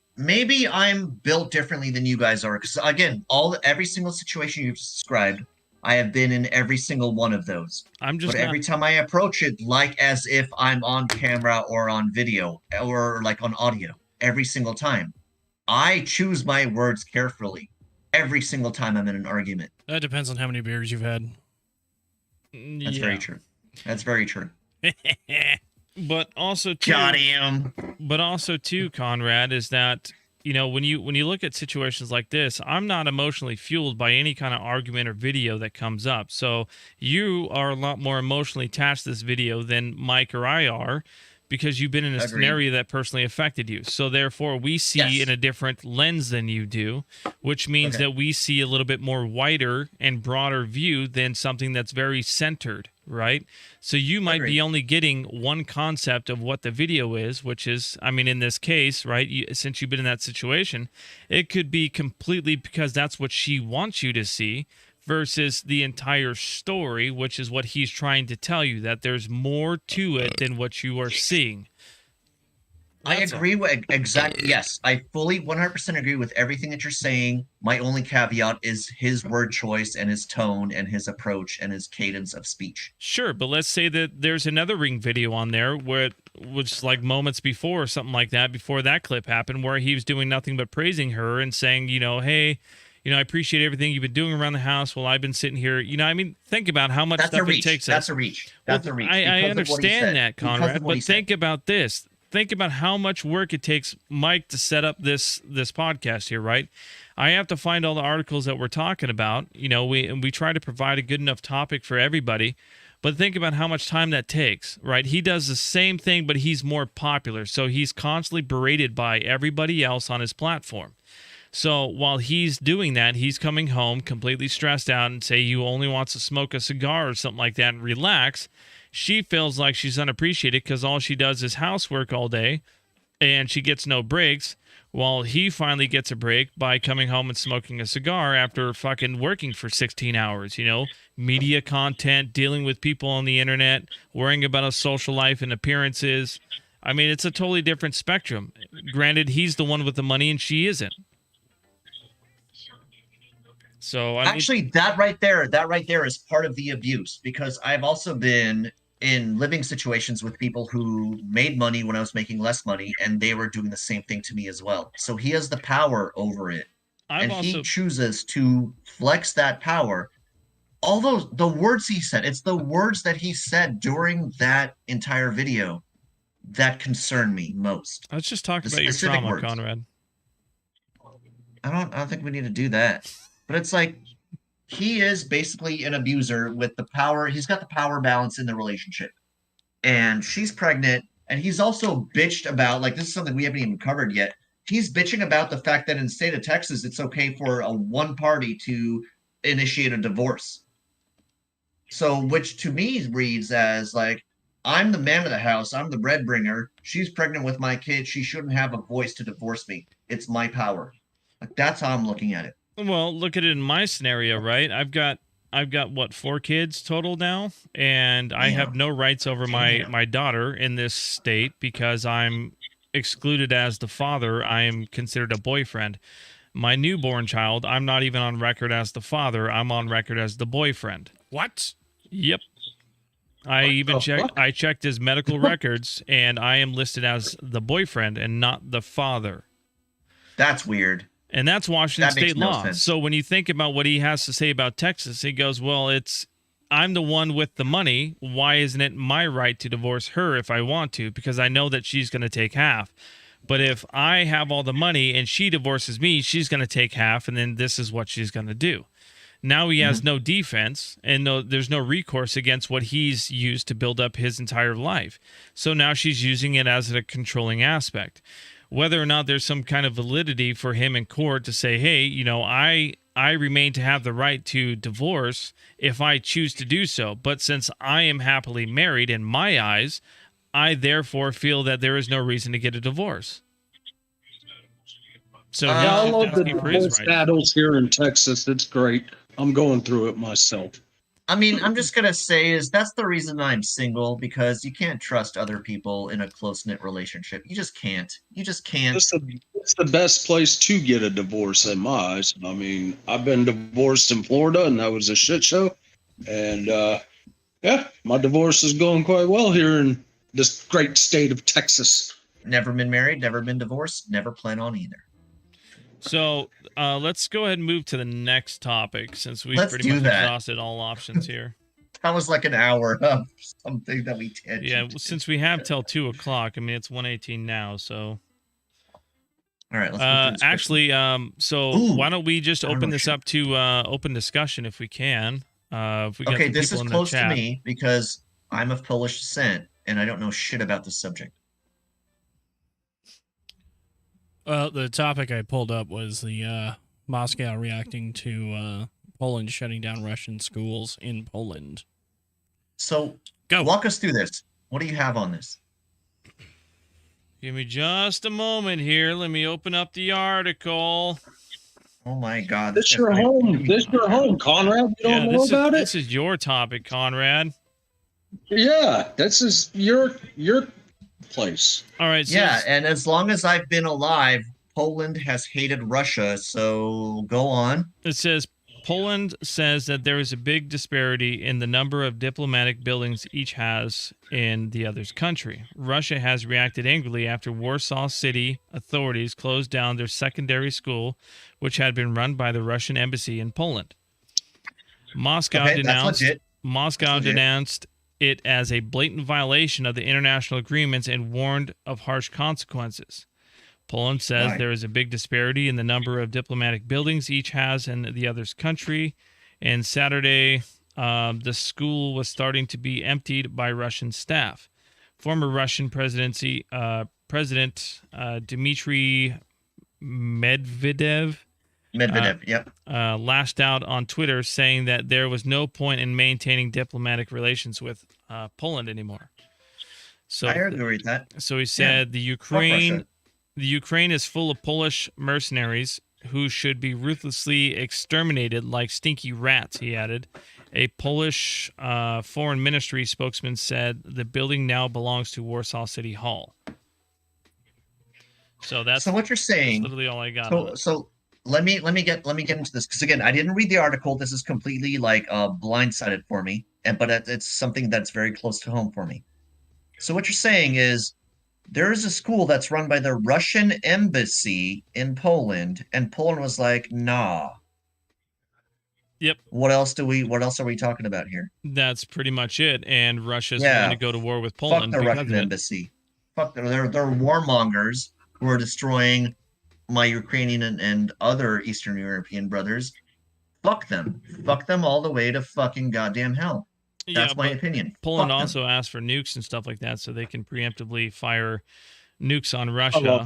I'm built differently than you guys are, because again, every single situation you've described, I have been in every single one of those. I'm just But not, every time I approach it, like as if I'm on camera or on video or like on audio, every single time, I choose my words carefully. Every single time I'm in an argument. That depends on how many beers you've had. That's very true. That's very true. But also too, Got him. but also too, Conrad, is that when you look at situations like this, I'm not emotionally fueled by any kind of argument or video that comes up. So you are a lot more emotionally attached to this video than Mike or I are, because you've been in a Agreed. scenario that personally affected you. So therefore, we see Yes. in a different lens than you do, which means Okay. that we see a little bit more wider and broader view than something that's very centered, right? So you might be Agreed. only getting one concept of what the video is, which is, I mean, in this case, right, since you've been in that situation, it could be completely because that's what she wants you to see, versus the entire story, which is what he's trying to tell you, that there's more to it than what you are seeing. I That's all. agree with exactly. Yes, I fully 100% agree with everything that you're saying. My only caveat is his word choice and his tone and his approach and his cadence of speech. Sure, but let's say that there's another Ring video on there where it was like moments before or something like that, before that clip happened, where he was doing nothing but praising her and saying, hey, I appreciate everything you've been doing around the house while I've been sitting here. I mean, think about how much That's a stuff it reach. takes That's us. a reach. Well, That's a reach. I because of what he understand said. that, Because of Conrad, what but he said. think about this. Think about how much work it takes Mike to set up this podcast here, right? I have to find all the articles that we're talking about. We try to provide a good enough topic for everybody, but think about how much time that takes, right? He does the same thing, but he's more popular, so he's constantly berated by everybody else on his platform. So while he's doing that, he's coming home completely stressed out and say he only wants to smoke a cigar or something like that and relax. She feels like she's unappreciated because all she does is housework all day and she gets no breaks, while he finally gets a break by coming home and smoking a cigar after fucking working for 16 hours, media content, dealing with people on the internet, worrying about a social life and appearances. I mean, it's a totally different spectrum. Granted, he's the one with the money and she isn't. So Actually, that right there is part of the abuse, because I've also been in living situations with people who made money when I was making less money, and they were doing the same thing to me as well. So he has the power over it, he chooses to flex that power. Although the words he said, it's the words that he said during that entire video that concern me most. Let's just talk about your trauma, words. Conrad. I don't think we need to do that. But it's like, he is basically an abuser with the power. He's got the power balance in the relationship. And she's pregnant. And he's also bitched about, like, this is something we haven't even covered yet. He's bitching about the fact that in the state of Texas, it's okay for one party to initiate a divorce. So, which to me reads as, like, I'm the man of the house. I'm the breadwinner. She's pregnant with my kid. She shouldn't have a voice to divorce me. It's my power. Like, that's how I'm looking at it. Well, look at it in my scenario, right? I've got what, 4 kids total now, and I have no rights over my daughter in this state because I'm excluded as the father. I am considered a boyfriend. My newborn child, I'm not even on record as the father. I'm on record as the boyfriend. What? Yep. I checked his medical records, and I am listed as the boyfriend and not the father. That's weird. And that's Washington state law. Sense. So when you think about what he has to say about Texas, he goes, well, I'm the one with the money. Why isn't it my right to divorce her if I want to? Because I know that she's going to take half. But if I have all the money and she divorces me, she's going to take half, and then this is what she's going to do. Now he has no defense, and there's no recourse against what he's used to build up his entire life. So now she's using it as a controlling aspect. Whether or not there's some kind of validity for him in court to say, hey, I remain to have the right to divorce if I choose to do so. But since I am happily married in my eyes, I therefore feel that there is no reason to get a divorce. So I love the divorce battles here in Texas. It's great. I'm going through it myself. I mean, I'm just going to say that's the reason I'm single, because you can't trust other people in a close-knit relationship. You just can't. It's the best place to get a divorce in my eyes. I mean, I've been divorced in Florida, and that was a shit show. And, my divorce is going quite well here in this great state of Texas. Never been married, never been divorced, never plan on either. So let's go ahead and move to the next topic, since we've pretty much exhausted all options here. That was like an hour of something that we did. Yeah, since we have till 2:00. I mean, it's 1:18 now, so. All right. Let's actually, why don't we just open this up to open discussion if we can? If we got okay, this is in close the chat. to me because I'm of Polish descent and I don't know shit about the subject. Well, the topic I pulled up was the Moscow reacting to Poland shutting down Russian schools in Poland. So, go walk us through this. What do you have on this? Give me just a moment here. Let me open up the article. Oh my God! This your home. This your home, Conrad. You don't know about it. This is your topic, Conrad. Yeah, this is your place. All right. So yeah, and as long as I've been alive, Poland has hated Russia. So go on. It says Poland says that there is a big disparity in the number of diplomatic buildings each has in the other's country. Russia has reacted angrily after Warsaw City authorities closed down their secondary school, which had been run by the Russian embassy in Poland. Moscow denounced it as a blatant violation of the international agreements and warned of harsh consequences. Poland says there is a big disparity in the number of diplomatic buildings each has in the other's country. And Saturday, the school was starting to be emptied by Russian staff. Former Russian President Dmitry Medvedev Yep. lashed out on Twitter saying that there was no point in maintaining diplomatic relations with Poland anymore. So I agree with that. So he said the Russia. Ukraine is full of Polish mercenaries who should be ruthlessly exterminated like stinky rats, he added. A Polish foreign ministry spokesman said the building now belongs to Warsaw City Hall. So that's what you're saying. literally all I got. So let me get into this, because again, I didn't read the article. This is completely like blindsided for me, but it's something that's very close to home for me. So what you're saying is there is a school that's run by the Russian embassy in Poland, and Poland was like, nah. Yep. What else are we talking about here? That's pretty much it. And Russia's going to go to war with Poland. Fuck the Russian embassy. Fuck them. They're warmongers who are destroying my Ukrainian and other Eastern European brothers. Fuck them. Fuck them all the way to fucking goddamn hell. That's my opinion. Poland also asked for nukes and stuff like that, so they can preemptively fire nukes on Russia.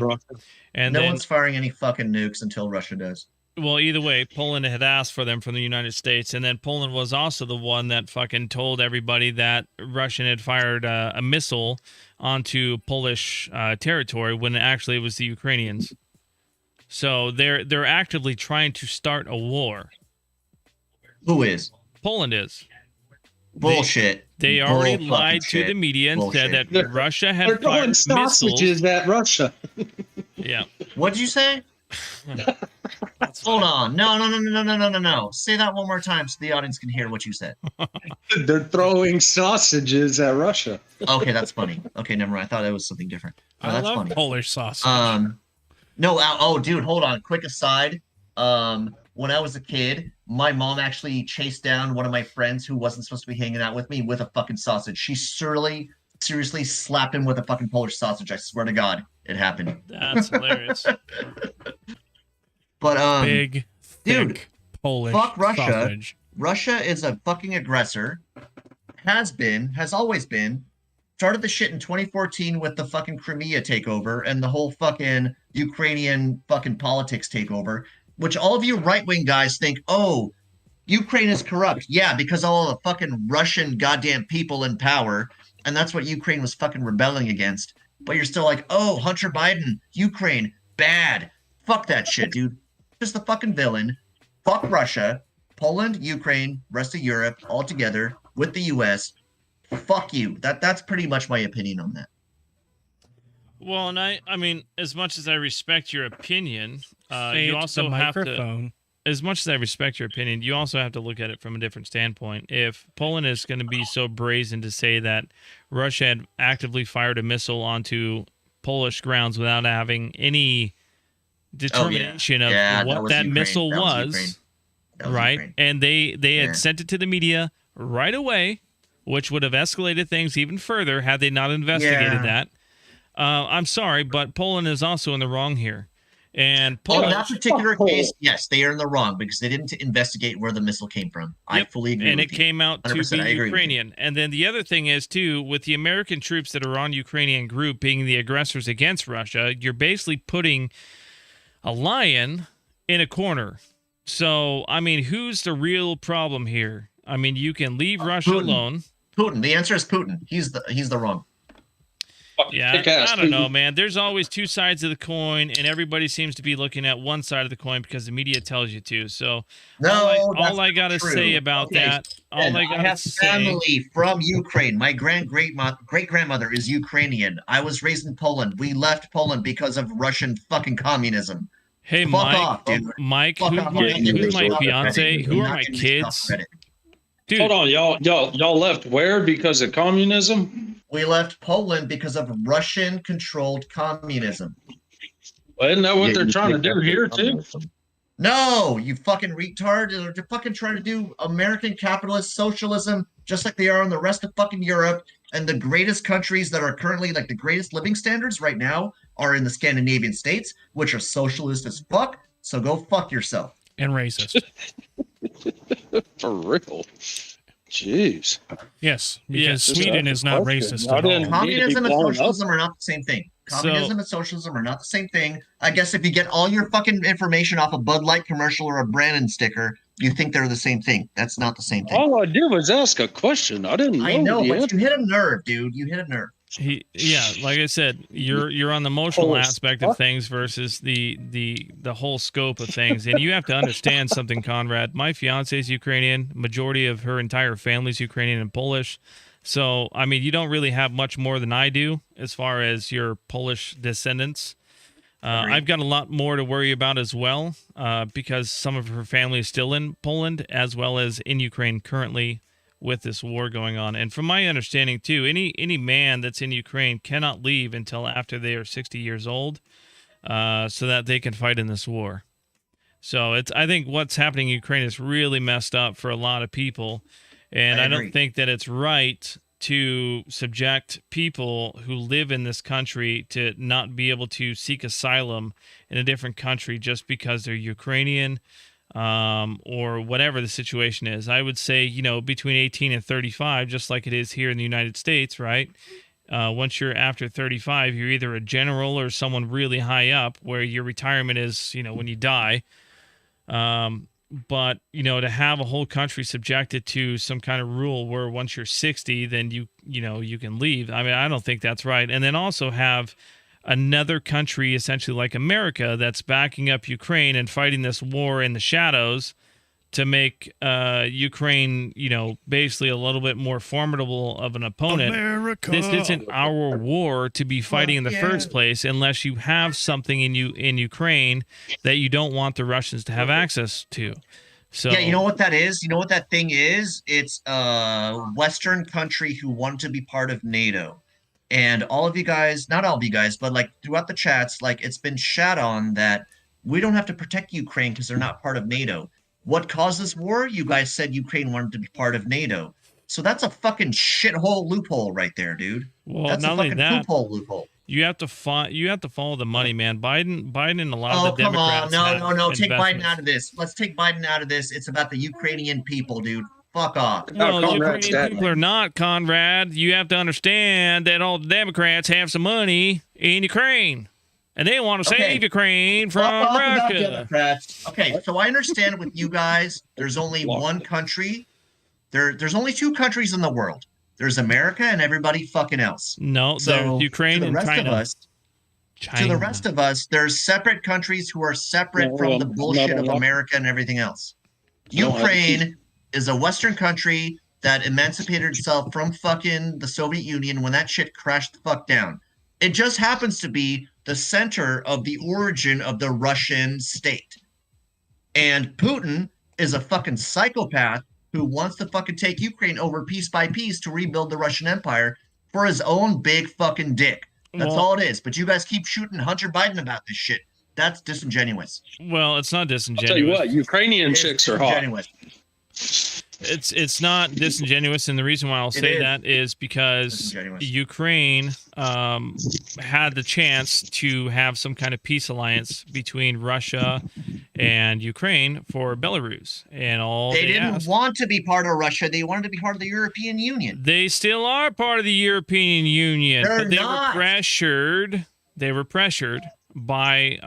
And no one's firing any fucking nukes until Russia does. Well, either way, Poland had asked for them from the United States, and then Poland was also the one that fucking told everybody that Russia had fired a missile onto Polish territory when actually it was the Ukrainians. So they're actively trying to start a war. Who is? Poland is. Bullshit. They already lied to the media and said that Russia had They're throwing fired sausages missiles at Russia. Yeah. What did you say? Hold on. No. Say that one more time so the audience can hear what you said. They're throwing sausages at Russia. Okay, that's funny. Okay, never mind. I thought it was something different. Oh, that's I love funny. Polish sausage. No, dude, hold on. Quick aside. When I was a kid, my mom actually chased down one of my friends who wasn't supposed to be hanging out with me with a fucking sausage. She seriously slapped him with a fucking Polish sausage. I swear to God, it happened. That's hilarious. But big, dude, thick Polish fuck Russia. sausage. Russia is a fucking aggressor. Has always been. Started the shit in 2014 with the fucking Crimea takeover and the whole fucking Ukrainian fucking politics takeover, which all of you right-wing guys think, oh, Ukraine is corrupt. Yeah, because all the fucking Russian goddamn people in power, and that's what Ukraine was fucking rebelling against. But you're still like, oh, Hunter Biden, Ukraine, bad. Fuck that shit, dude. Just the fucking villain. Fuck Russia, Poland, Ukraine, rest of Europe, all together with the U.S. Fuck you. That's pretty much my opinion on that. Well, and I mean, as much as I respect your opinion, you also the have to. microphone. As much as I respect your opinion, you also have to look at it from a different standpoint. If Poland is going to be so brazen to say that Russia had actively fired a missile onto Polish grounds without having any determination of what that missile was, right? And they had sent it to the media right away, which would have escalated things even further had they not investigated that. I'm sorry, but Poland is also in the wrong here. And Poland, in that particular case, yes, they are in the wrong because they didn't investigate where the missile came from. I fully agree. And with it came out to be Ukrainian. And then the other thing is, too, with the American troops that are on Ukrainian group being the aggressors against Russia, you're basically putting a lion in a corner. So, I mean, who's the real problem here? I mean, you can leave Russia alone. Putin. The answer is Putin. He's the wrong. Yeah, I don't know, man. There's always two sides of the coin, and everybody seems to be looking at one side of the coin because the media tells you to. So, all I got to say about that, I have family from Ukraine. My great-grandmother is Ukrainian. I was raised in Poland. We left Poland because of Russian fucking communism. Hey, Fuck Mike, off, dude. Mike, who's my fiance? Who are my kids? Dude. Hold on, y'all left where because of communism? We left Poland because of Russian-controlled communism. Well, isn't that what they're trying to do here too? No, you fucking retard! They're fucking trying to do American capitalist socialism just like they are in the rest of fucking Europe. And the greatest countries that are currently like the greatest living standards right now are in the Scandinavian states, which are socialist as fuck. So go fuck yourself. And racist. For real. Jeez. Yes, because Sweden is not racist. Communism and socialism are not the same thing. Communism and socialism are not the same thing. I guess if you get all your fucking information off a Bud Light commercial or a Brandon sticker, you think they're the same thing. That's not the same thing. All I did was ask a question. I didn't know. I know, the but answer. you hit a nerve, dude. You hit a nerve. Yeah, like I said, you're on the emotional Holy aspect of fuck. things versus the whole scope of things, and you have to understand something, Conrad. My fiance is Ukrainian. Majority of her entire family's Ukrainian and Polish. So, I mean, you don't really have much more than I do as far as your Polish descendants. I've got a lot more to worry about as well, because some of her family is still in Poland as well as in Ukraine currently with this war going on. And from my understanding too, any man that's in Ukraine cannot leave until after they are 60 years old, so that they can fight in this war. So I think what's happening in Ukraine is really messed up for a lot of people. And I I don't agree. think that it's right to subject people who live in this country to not be able to seek asylum in a different country just because they're Ukrainian, or whatever the situation is. I would say, between 18 and 35, just like it is here in the United States, right? Once you're after 35, you're either a general or someone really high up where your retirement is, when you die. But, to have a whole country subjected to some kind of rule where once you're 60, then you can leave. I mean, I don't think that's right. And then also have another country, essentially like America, that's backing up Ukraine and fighting this war in the shadows to make Ukraine, basically a little bit more formidable of an opponent. America. This isn't our war to be fighting in the first place unless you have something in Ukraine that you don't want the Russians to have access to. So Yeah, you know what that is? You know what that thing is? It's a Western country who want to be part of NATO. And all of you guys, not all of you guys, but like throughout the chats, like it's been shat on that we don't have to protect Ukraine because they're not part of NATO. What caused this war? You guys said Ukraine wanted to be part of NATO. So that's a fucking shithole loophole right there, dude. Well, That's not a only fucking that, loophole. you have to follow the money, man. Biden and a lot Oh, of the come on. Democrats. No. have Take Biden investments. out of this. Let's take Biden out of this. It's about the Ukrainian people, dude. Fuck off. No, No, Ukrainian Conrad's dead. people are not, Conrad. You have to understand that all the Democrats have some money in Ukraine, and they want to Okay. save Ukraine Fuck from off about Russia. Democrats. Okay, so I understand with you guys, there's only one country. There's only two countries in the world. There's America and everybody fucking else. No, So there's Ukraine to the and rest China. of us, to the rest of us, there's separate countries who are separate No, from the not bullshit a of lot. America and everything else. No, I- Ukraine is a Western country that emancipated itself from fucking the Soviet Union when that shit crashed the fuck down. It just happens to be the center of the origin of the Russian state. And Putin is a fucking psychopath who wants to fucking take Ukraine over piece by piece to rebuild the Russian Empire for his own big fucking dick. That's Well- all it is. But you guys keep shooting Hunter Biden about this shit. That's disingenuous. Well, it's not I'll disingenuous. tell you what, Ukrainian It is chicks are hot. disingenuous. It's not disingenuous, and the reason why I'll say is. that is because Disingenuous. Ukraine had the chance to have some kind of peace alliance between Russia and Ukraine for Belarus, and all They didn't asked. want to be part of Russia. They wanted to be part of the European Union. They still are part of the European Union, They're but they not. were pressured. They were pressured by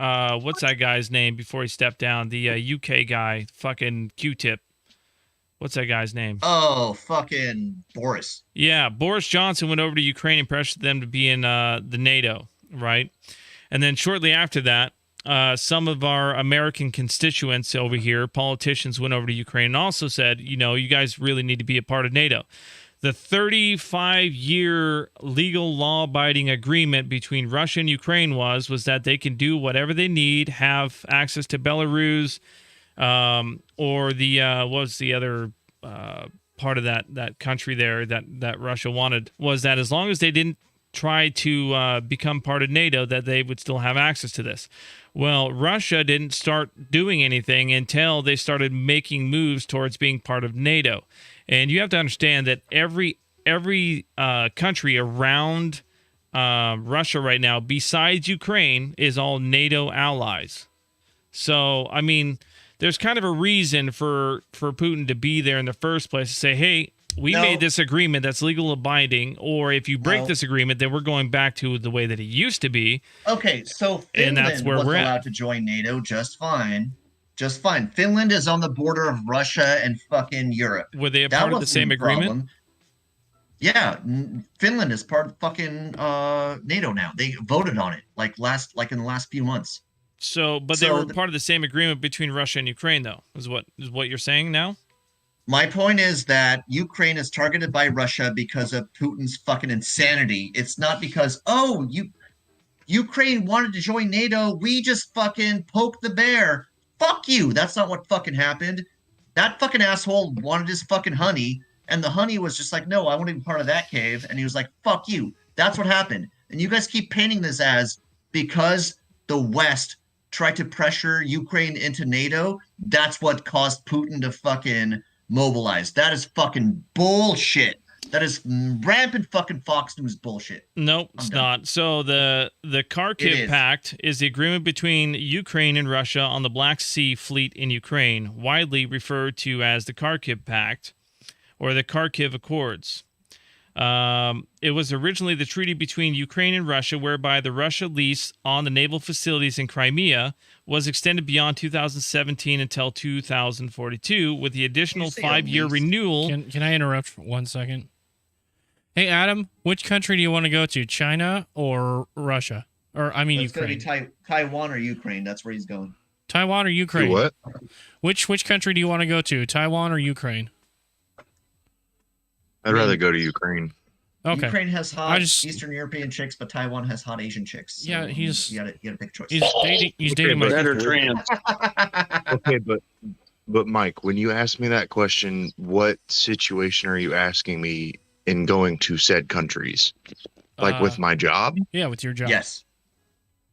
what's that guy's name before he stepped down? The UK guy, fucking Q-tip. What's that guy's name? Oh, fucking Boris. Yeah, Boris Johnson went over to Ukraine and pressured them to be in the NATO, right? And then shortly after that, some of our American constituents over here, politicians, went over to Ukraine and also said, you guys really need to be a part of NATO. The 35-year legal law-abiding agreement between Russia and Ukraine was that they can do whatever they need, have access to Belarus, or the what was the other part of that country there that Russia wanted, was that as long as they didn't try to become part of NATO, that they would still have access to this. Well, Russia didn't start doing anything until they started making moves towards being part of NATO. And you have to understand that every country around Russia right now, besides Ukraine, is all NATO allies. So, I mean, there's kind of a reason for Putin to be there in the first place, to say, hey, we No. made this agreement that's legal and binding, or if you break No. this agreement, then we're going back to the way that it used to be. Okay, so And Finland that's where was we're at. allowed to join NATO just fine. Just fine. Finland is on the border of Russia and fucking Europe. Were they a That part of the wasn't same a agreement? problem. Yeah, Finland is part of fucking NATO now. They voted on it like in the last few months. So, but they So were the- part of the same agreement between Russia and Ukraine, though. Is what you're saying now? My point is that Ukraine is targeted by Russia because of Putin's fucking insanity. It's not because Ukraine wanted to join NATO. We just fucking poked the bear. Fuck you. That's not what fucking happened. That fucking asshole wanted his fucking honey, and the honey was just like, no, I want to be part of that cave. And he was like, fuck you. That's what happened. And you guys keep painting this as because the West tried to pressure Ukraine into NATO, that's what caused Putin to fucking mobilize. That is fucking bullshit. That is rampant fucking Fox News bullshit. Nope, it's I'm done. not. So the Kharkiv is. Pact is the agreement between Ukraine and Russia on the Black Sea Fleet in Ukraine, widely referred to as the Kharkiv Pact or the Kharkiv Accords. It was originally the treaty between Ukraine and Russia, whereby the Russia lease on the naval facilities in Crimea was extended beyond 2017 until 2042, with the additional say a 5-year lease? renewal. Can I interrupt for 1 second? Hey, Adam, which country do you want to go to? China or Russia? Or, I mean, It's going to Ukraine. be Taiwan or Ukraine. That's where he's going. Taiwan or Do Ukraine? what? Which country do you want to go to? Taiwan or Ukraine? I'd rather go to Ukraine. Okay. Ukraine has I hot just- Eastern European chicks, but Taiwan has hot Asian chicks. So Yeah, he's- you gotta pick a choice. He's dating. He's Okay, dating my but- Better sister. trans. Okay, but Mike, when you asked me that question, what situation are you asking me in going to said countries? Like with my job? Yeah, with your job. Yes.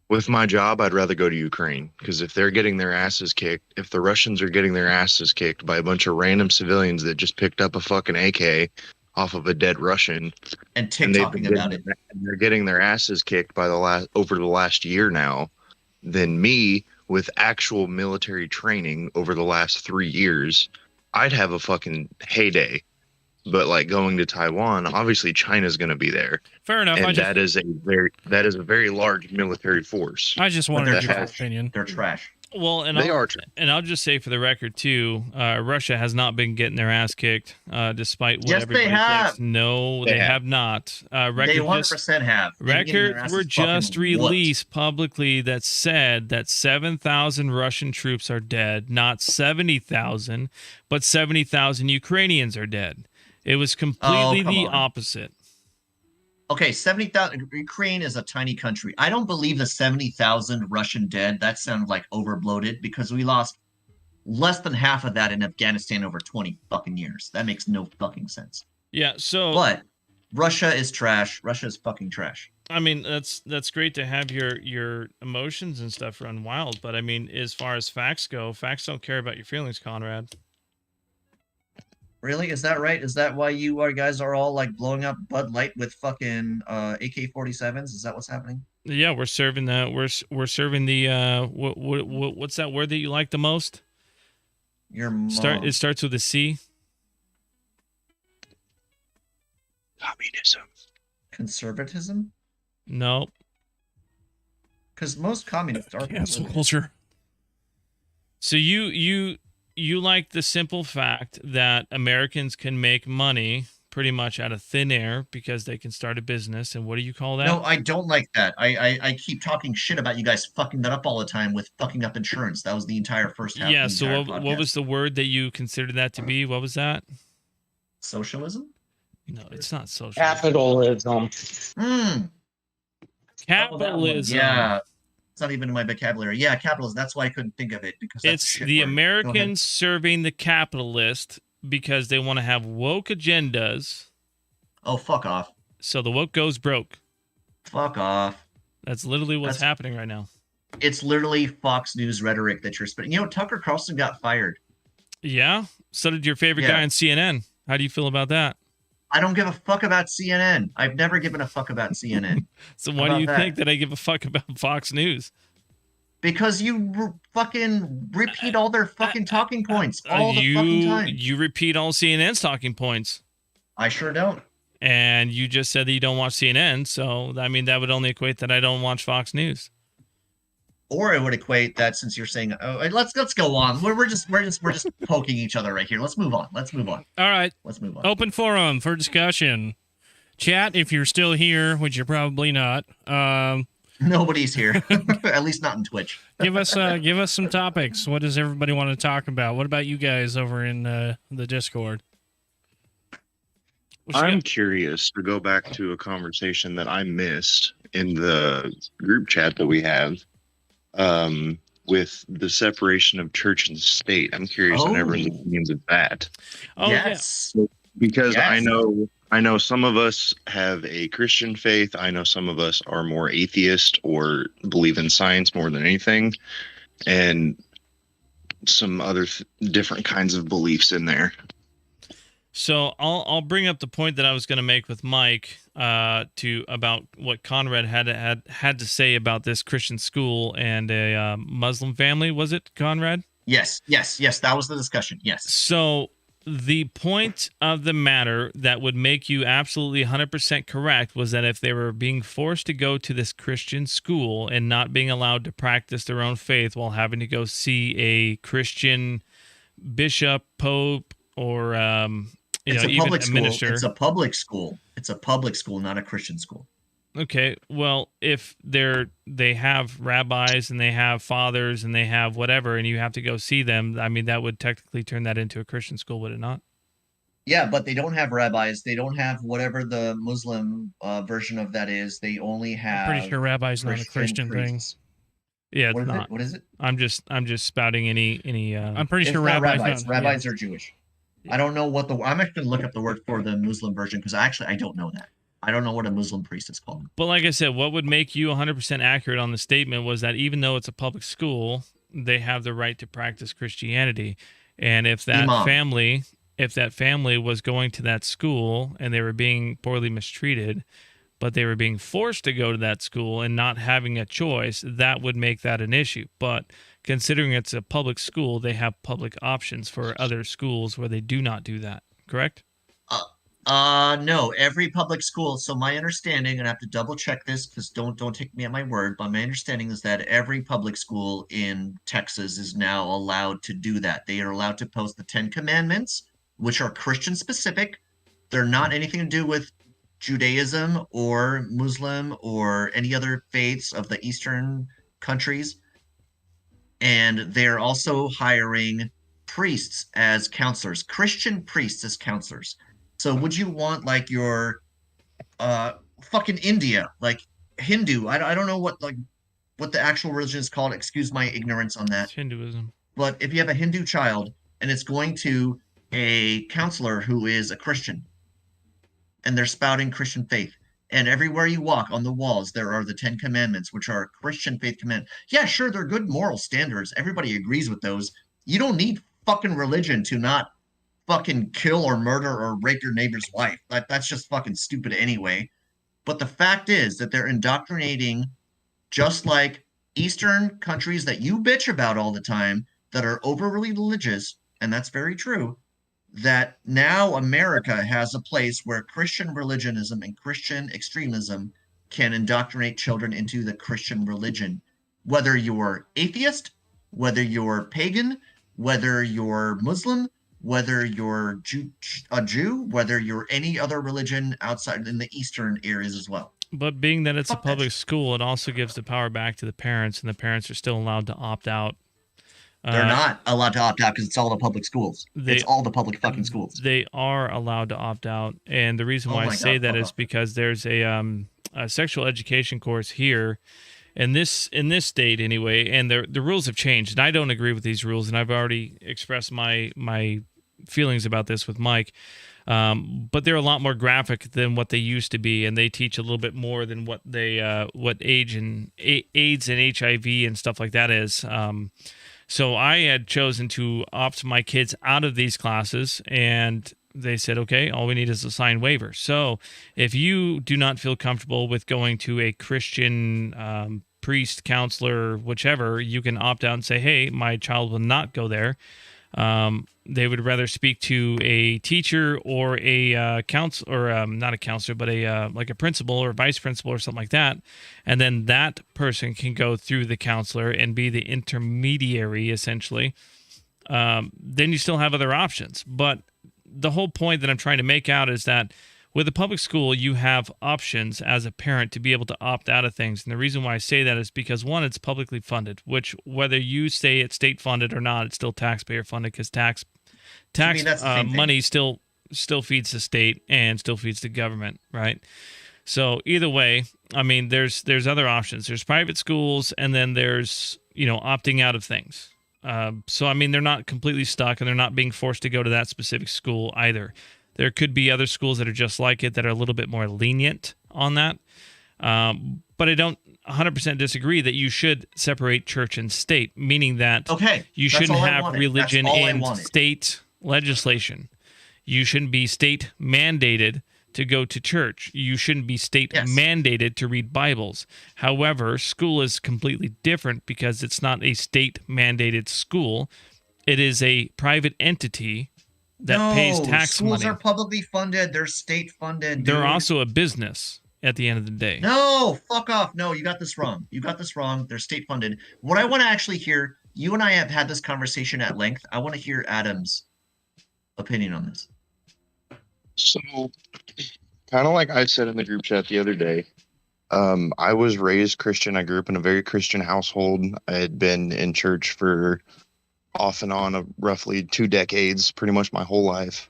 With my job, I'd rather go to Ukraine because if they're getting their asses kicked, if the Russians are getting their asses kicked by a bunch of random civilians that just picked up a fucking AK off of a dead Russian, And and they've TikToking been about it. and they're getting their asses kicked by over the last year now, then me with actual military training over the last 3 years, I'd have a fucking heyday. But like going to Taiwan, obviously China's going to be there, Fair enough. and that is a very large military force. I just But wanted they're your trash. opinion. They're trash. Well, and They I'll, are. and I'll just say for the record too, Russia has not been getting their ass kicked, despite what Yes, they everybody have. thinks. No, They they have. have not. They Records 100% have. They've been getting their records were asses fucking just whooped. released publicly that said that 7,000 Russian troops are dead, not 70,000, but 70,000 Ukrainians are dead. It was completely come the on. opposite. Okay, 70,000. Ukraine is a tiny country. I don't believe the 70,000 Russian dead. That sounded like overbloated because we lost less than half of that in Afghanistan over 20 fucking years. That makes no fucking sense. Yeah, so But Russia is trash. Russia is fucking trash. I mean, that's great to have your emotions and stuff run wild, but I mean, as far as facts go, facts don't care about your feelings, Conrad. Really? Is that right? Is that why you guys are all like blowing up Bud Light with fucking AK-47s? Is that what's happening? Yeah, we're serving we're serving the what's that word that you like the most? Your mom. It starts with a C. Communism. Conservatism? No. Because most communists are Cancel conservative. culture. So you like the simple fact that Americans can make money pretty much out of thin air because they can start a business, and what do you call that? No, I don't like that. I keep talking shit about you guys fucking that up all the time with fucking up insurance. That was the entire first half. Yeah, of the so entire what podcast. was the word that you considered that to be? What was that? Socialism? No, it's not social. Capitalism. Capitalism. Yeah. It's not even in my vocabulary. Yeah, capitalism. That's why I couldn't think of it because that's a It's shit the word. Go ahead. Americans serving the capitalist because they want to have woke agendas. Oh, fuck off. So the woke goes broke. Fuck off. That's literally what's That's- happening right now. It's literally Fox News rhetoric that you're spitting. You know, Tucker Carlson got fired. Yeah. So did your favorite Yeah. guy on CNN. How do you feel about that? I don't give a fuck about CNN. I've never given a fuck about CNN. So why How do you about think that I give a fuck about Fox News? Because you fucking repeat all their fucking talking points all the fucking time. You repeat all CNN's talking points. I sure don't. And you just said that you don't watch CNN, so I mean that would only equate that I don't watch Fox News. Or it would equate that since you're saying, oh, let's go on. We're just poking each other right here. Let's move on. All right. Let's move on. Open forum for discussion. Chat, if you're still here, which you're probably not. Nobody's here, at least not in Twitch. give us some topics. What does everybody want to talk about? What about you guys over in the Discord? I'm curious to go back to a conversation that I missed in the group chat that we have with the separation of church and state. I'm curious on everyone's opinions of that. Oh, yes. Because Yes. I know some of us have a Christian faith. I know some of us are more atheist or believe in science more than anything, and some other different kinds of beliefs in there. So I'll bring up the point that I was going to make with Mike about what Conrad had to say about this Christian school and a Muslim family. Was it, Conrad? Yes. That was the discussion. Yes. So the point of the matter that would make you absolutely 100% correct was that if they were being forced to go to this Christian school and not being allowed to practice their own faith while having to go see a Christian bishop, pope, or It's a even public a school. minister. It's a public school. It's a public school, not a Christian school. Okay, well, if they have rabbis and they have fathers and they have whatever, and you have to go see them, I mean, that would technically turn that into a Christian school, would it not? Yeah, but they don't have rabbis. They don't have whatever the Muslim version of that is. They only have. Pretty sure rabbi's not a Christian thing. priests. Yeah, What it's is not. it? What is it? I'm just spouting any. I'm pretty It's sure not rabbi's rabbis. not. Rabbis are Jewish. I don't know what I'm actually gonna look up the word for the Muslim version because I don't know that. I don't know what a Muslim priest is called. But like I said, what would make you 100% accurate on the statement was that even though it's a public school, they have the right to practice Christianity. And if that Imam. family was going to that school and they were being poorly mistreated, but they were being forced to go to that school and not having a choice, that would make that an issue. But considering it's a public school, they have public options for other schools where they do not do that. Correct? No, every public school. So my understanding, and I have to double check this because don't take me at my word, but my understanding is that every public school in Texas is now allowed to do that. They are allowed to post the 10 Commandments, which are Christian specific. They're not anything to do with Judaism or Muslim or any other faiths of the Eastern countries. And they're also hiring priests as counselors, Christian priests as counselors. So would you want like your fucking India, like Hindu? I don't know what the actual religion is called. Excuse my ignorance on that. It's Hinduism. But if you have a Hindu child and it's going to a counselor who is a Christian and they're spouting Christian faith, and everywhere you walk on the walls, there are the 10 Commandments, which are Christian faith command. Yeah, sure, they're good moral standards. Everybody agrees with those. You don't need fucking religion to not fucking kill or murder or rape your neighbor's wife. That's just fucking stupid anyway. But the fact is that they're indoctrinating just like Eastern countries that you bitch about all the time that are overly religious, and that's very true, that now America has a place where Christian religionism and Christian extremism can indoctrinate children into the Christian religion. Whether you're atheist, whether you're pagan, whether you're Muslim, whether you're a Jew, whether you're any other religion outside in the Eastern areas as well. But being that it's Fuck a that public shit. school, it also gives the power back to the parents, and the parents are still allowed to opt out. They're not allowed to opt out because it's all the public schools. They- It's all the public fucking schools. They are allowed to opt out, and the reason Oh why I my say God, that fuck is off. because there's a sexual education course here, in this state anyway, and the rules have changed, and I don't agree with these rules, and I've already expressed my feelings about this with Mike. But they're a lot more graphic than what they used to be, and they teach a little bit more than what AIDS and HIV and stuff like that is. So I had chosen to opt my kids out of these classes, and they said, okay, all we need is a signed waiver. So if you do not feel comfortable with going to a Christian priest, counselor, whichever, you can opt out and say, hey, my child will not go there. they would rather speak to a teacher or a counselor, or not a counselor, but a like a principal or vice principal or something like that, and then that person can go through the counselor and be the intermediary essentially. Then you still have other options, but the whole point that I'm trying to make out is that with a public school, you have options as a parent to be able to opt out of things. And the reason why I say that is because, one, it's publicly funded, which whether you say it's state funded or not, it's still taxpayer funded, because tax that's the same thing. money still feeds the state and still feeds the government, right? So either way, I mean, there's other options. There's private schools, and then there's, opting out of things. So, I mean, they're not completely stuck, and they're not being forced to go to that specific school either. There could be other schools that are just like it that are a little bit more lenient on that. But I don't 100% disagree that you should separate church and state, meaning that you shouldn't have religion in state legislation. You shouldn't be state mandated to go to church. You shouldn't be state mandated to read Bibles. However, school is completely different because it's not a state mandated school. It is a private entity that pays tax money. Schools are publicly funded. They're state funded. They're also a business at the end of the day. No, fuck off. No, you got this wrong. They're state funded. What I want to actually hear, you and I have had this conversation at length. I want to hear Adam's opinion on this. So, kind of like I said in the group chat the other day, I was raised Christian. I grew up in a very Christian household. I had been in church for off and on roughly 2 decades, pretty much my whole life.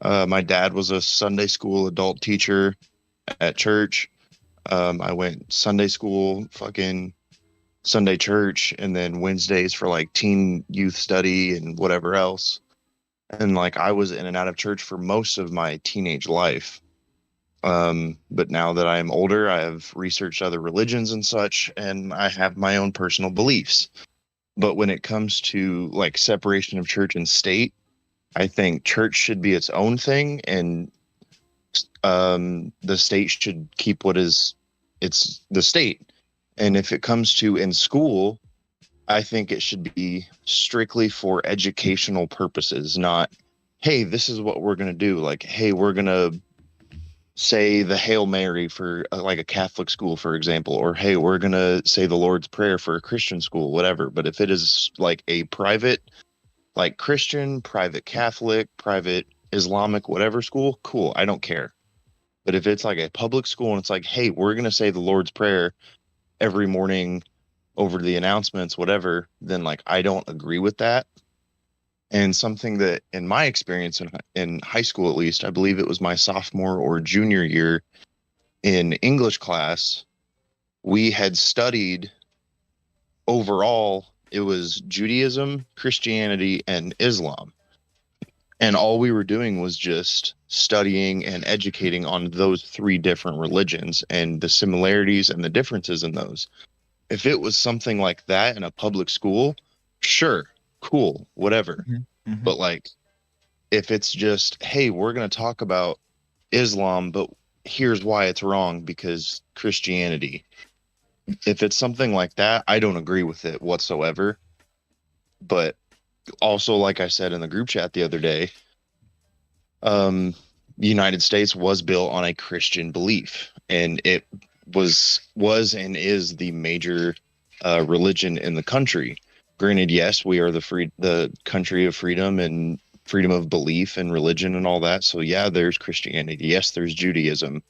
My dad was a Sunday school adult teacher at church. I went Sunday school, fucking Sunday church, and then Wednesdays for like teen youth study and whatever else. And like I was in and out of church for most of my teenage life. But now that I am older, I have researched other religions and such, and I have my own personal beliefs. But when it comes to like separation of church and state, I think church should be its own thing, and the state should keep it's the state. And if it comes to in school, I think it should be strictly for educational purposes, not, hey, this is what we're going to do. Like, hey, we're going to say the Hail Mary for like a Catholic school, for example, or hey, we're going to say the Lord's Prayer for a Christian school, whatever. But if it is like a private, like Christian, private Catholic, private Islamic, whatever school, cool, I don't care. But if it's like a public school and it's like, hey, we're going to say the Lord's Prayer every morning over the announcements, whatever, then like I don't agree with that. And something that in my experience in high school, at least, I believe it was my sophomore or junior year in English class, we had studied overall, it was Judaism, Christianity, and Islam. And all we were doing was just studying and educating on those 3 different religions and the similarities and the differences in those. If it was something like that in a public school, sure, cool, whatever. Mm-hmm. But like, if it's just, hey, we're going to talk about Islam, but here's why it's wrong because Christianity. If it's something like that, I don't agree with it whatsoever. But also, like I said in the group chat the other day, the United States was built on a Christian belief, and it was and is the major religion in the country. Granted, yes, we are the country of freedom and freedom of belief and religion and all that. So yeah, there's Christianity. Yes, there's Judaism.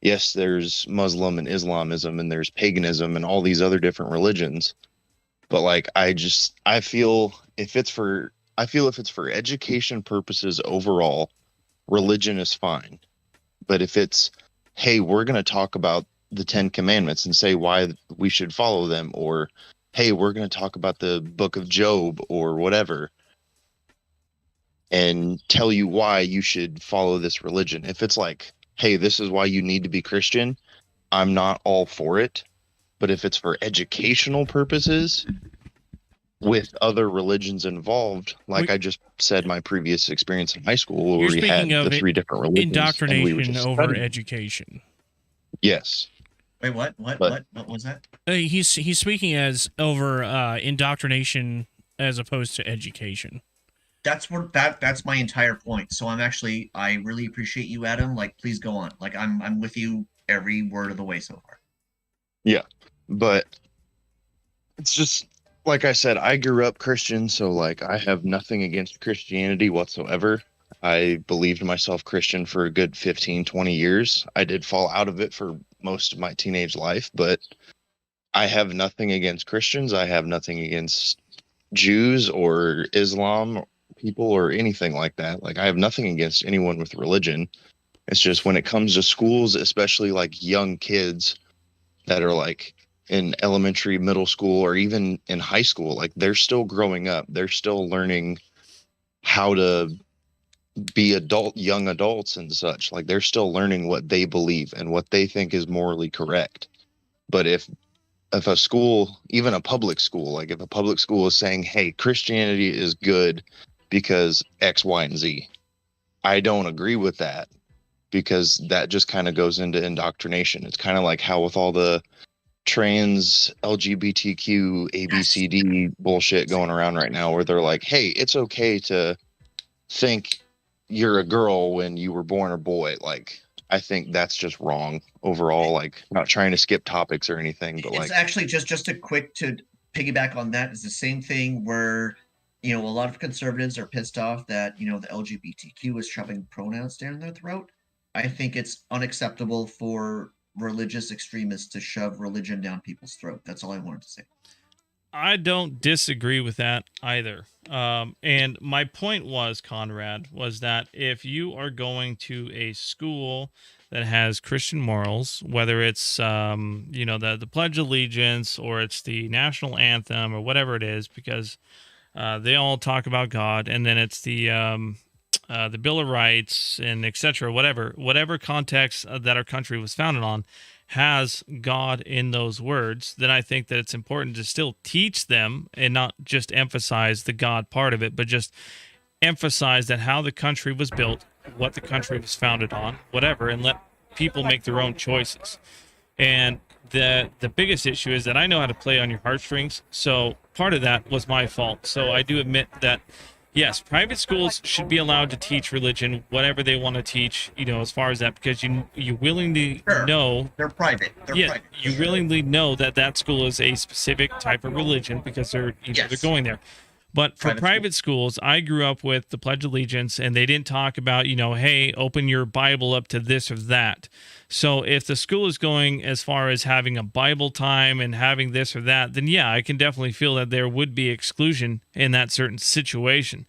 Yes, there's Muslim and Islamism, and there's paganism and all these other different religions. But like, I feel if it's for education purposes overall, religion is fine. But if it's, hey, we're going to talk about the 10 Commandments and say why we should follow them, or hey, we're going to talk about the book of Job or whatever, and tell you why you should follow this religion. If it's like, hey, this is why you need to be Christian, I'm not all for it. But if it's for educational purposes with other religions involved, like I just said, my previous experience in high school where we had the 3 different religions. Indoctrination over education. Yes. Wait, what was that? He's speaking as over indoctrination as opposed to education. that's my entire point. So I really appreciate you, Adam. Like, please go on. Like, I'm with you every word of the way so far. But it's just like I said, I grew up Christian, so like I have nothing against Christianity whatsoever. I believed myself Christian for a good 15, 20 years. I did fall out of it for most of my teenage life, but I have nothing against Christians. I have nothing against Jews or Islam people or anything like that. Like, I have nothing against anyone with religion. It's just when it comes to schools, especially like young kids that are like in elementary, middle school, or even in high school, like they're still growing up. They're still learning how to be young adults and such. Like, they're still learning what they believe and what they think is morally correct. But if a school, even a public school, like if a public school is saying, hey, Christianity is good because X, Y, and Z, I don't agree with that, because that just kind of goes into indoctrination. It's kind of like how with all the trans LGBTQ ABCD bullshit going around right now, where they're like, hey, it's okay to think you're a girl when you were born a boy. Like, I think that's just wrong overall. Like, not trying to skip topics or anything, but It's like, actually just a quick to piggyback on that is the same thing where, a lot of conservatives are pissed off that, the LGBTQ is shoving pronouns down their throat. I think it's unacceptable for religious extremists to shove religion down people's throat. That's all I wanted to say. I don't disagree with that either. And my point was, Conrad, was that if you are going to a school that has Christian morals, whether it's the Pledge of Allegiance or it's the national anthem or whatever it is, because they all talk about God, and then it's the Bill of Rights and etc. Whatever context that our country was founded on has God in those words, then I think that it's important to still teach them and not just emphasize the God part of it, but just emphasize that how the country was built, what the country was founded on, whatever, and let people make their own choices. And the biggest issue is that I know how to play on your heartstrings, so part of that was my fault. So I do admit that, yes, private schools should be allowed to teach religion, whatever they want to teach, as far as that, because you willingly know They're private. you willingly know that school is a specific type of religion because they're going there. But for private schools, I grew up with the Pledge of Allegiance, and they didn't talk about, hey, open your Bible up to this or that. So if the school is going as far as having a Bible time and having this or that, then yeah, I can definitely feel that there would be exclusion in that certain situation.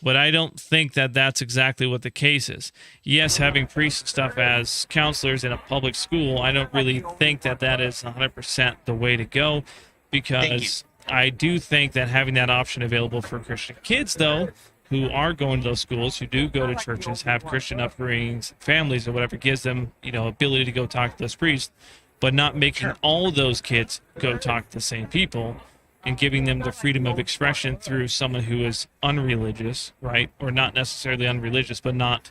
But I don't think that that's exactly what the case is. Yes, having priests and stuff as counselors in a public school, I don't really think that is 100% the way to go, because I do think that having that option available for Christian kids, though, who are going to those schools, who do go to churches, have Christian upbringings, families or whatever, gives them, ability to go talk to those priests, but not making all those kids go talk to the same people, and giving them the freedom of expression through someone who is unreligious, right? Or not necessarily unreligious, but not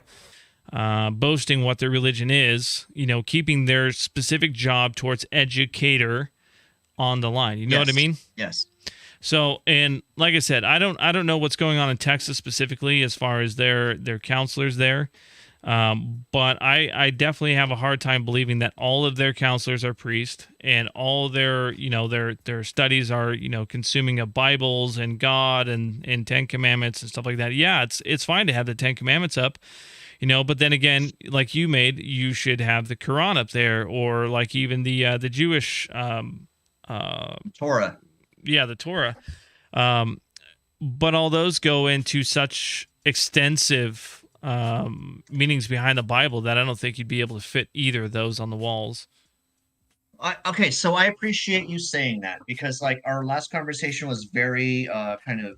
boasting what their religion is, keeping their specific job towards educator on the line. You know what I mean? Yes. So, and like I said, I don't know what's going on in Texas specifically as far as their counselors there. But I definitely have a hard time believing that all of their counselors are priests and all their, their studies are, consuming of Bibles and God and 10 Commandments and stuff like that. Yeah, it's fine to have the 10 Commandments up, but then again, like you should have the Quran up there, or like even the Jewish, Torah. Yeah, the Torah. But all those go into such extensive meanings behind the Bible that I don't think you'd be able to fit either of those on the walls. Okay, so I appreciate you saying that, because like our last conversation was very kind of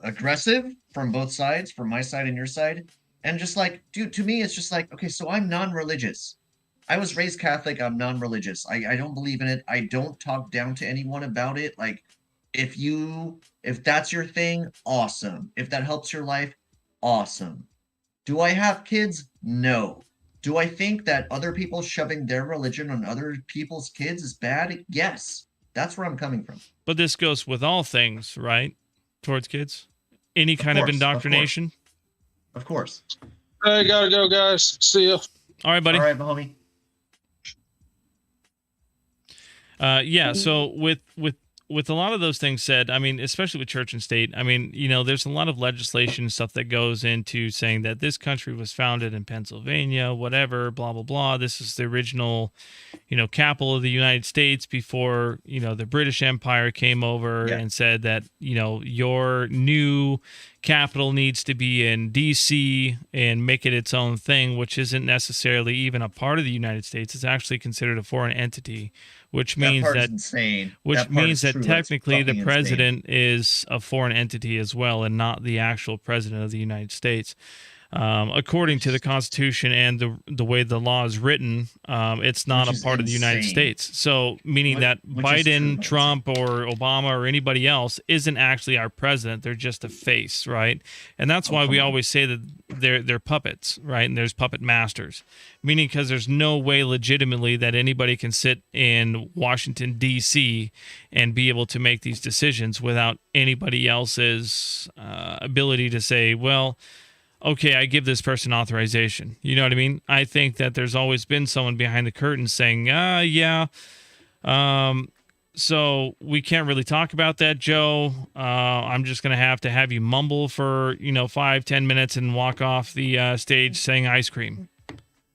aggressive from both sides, from my side and your side. And just like, dude, to me, it's just like, okay, so I'm non-religious. I was raised Catholic. I'm non-religious. I don't believe in it. I don't talk down to anyone about it. Like, if that's your thing, awesome. If that helps your life, awesome. Do I have kids? No. Do I think that other people shoving their religion on other people's kids is bad? Yes. That's where I'm coming from. But this goes with all things, right? Towards kids. any kind of course, of course. indoctrination. Of course. I gotta go, guys. See ya. All right, buddy. All right, homie. Yeah. So with a lot of those things said, I mean, especially with church and state, I mean, you know, there's a lot of legislation and stuff that goes into saying that this country was founded in Pennsylvania, whatever, blah, blah, blah. This is the original, you know, capital of the United States before, you know, the British Empire came over and said that, you know, your new capital needs to be in DC and make it its own thing, which isn't necessarily even a part of the United States. It's actually considered a foreign entity, which means that insane. which means that technically the president is a foreign entity as well and not the actual president of the United States. According to the Constitution and the way the law is written, it's not a part of the United States. So, meaning that Biden, Trump, or Obama, or anybody else isn't actually our president. They're just a face, right? And that's why we always say that they're puppets, right? And there's puppet masters, meaning because there's no way legitimately that anybody can sit in Washington, D.C. and be able to make these decisions without anybody else's ability to say, well, okay, I give this person authorization. You know what I mean? I think that there's always been someone behind the curtain saying, so we can't really talk about that, Joe. I'm just going to have you mumble for, 5-10 minutes and walk off the stage saying ice cream.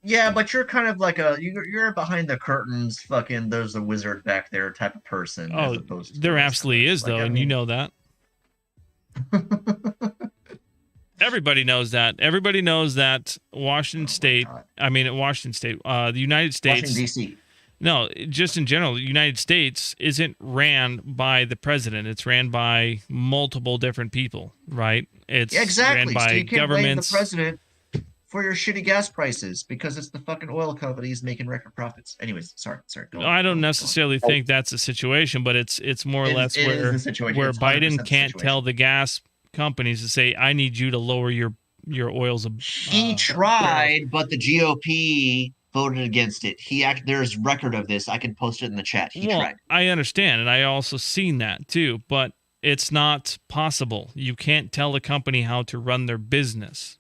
Yeah, but you're kind of like you're behind the curtains, fucking there's a wizard back there type of person. Oh, there absolutely is, though, and you know that. Everybody knows that. Everybody knows that Washington State, the United States. Washington, D.C. No, just in general, the United States isn't ran by the president. It's ran by multiple different people, right? It's ran by so you can't governments. blame the president for your shitty gas prices because it's the fucking oil companies making record profits. Anyways, sorry. I don't necessarily think that's the situation, but it's more or less where Biden can't tell the gas companies to say, I need you to lower your oils. He tried, but the GOP voted against it. There's record of this. I can post it in the chat. He tried. I understand, and I also seen that too, but it's not possible. You can't tell a company how to run their business.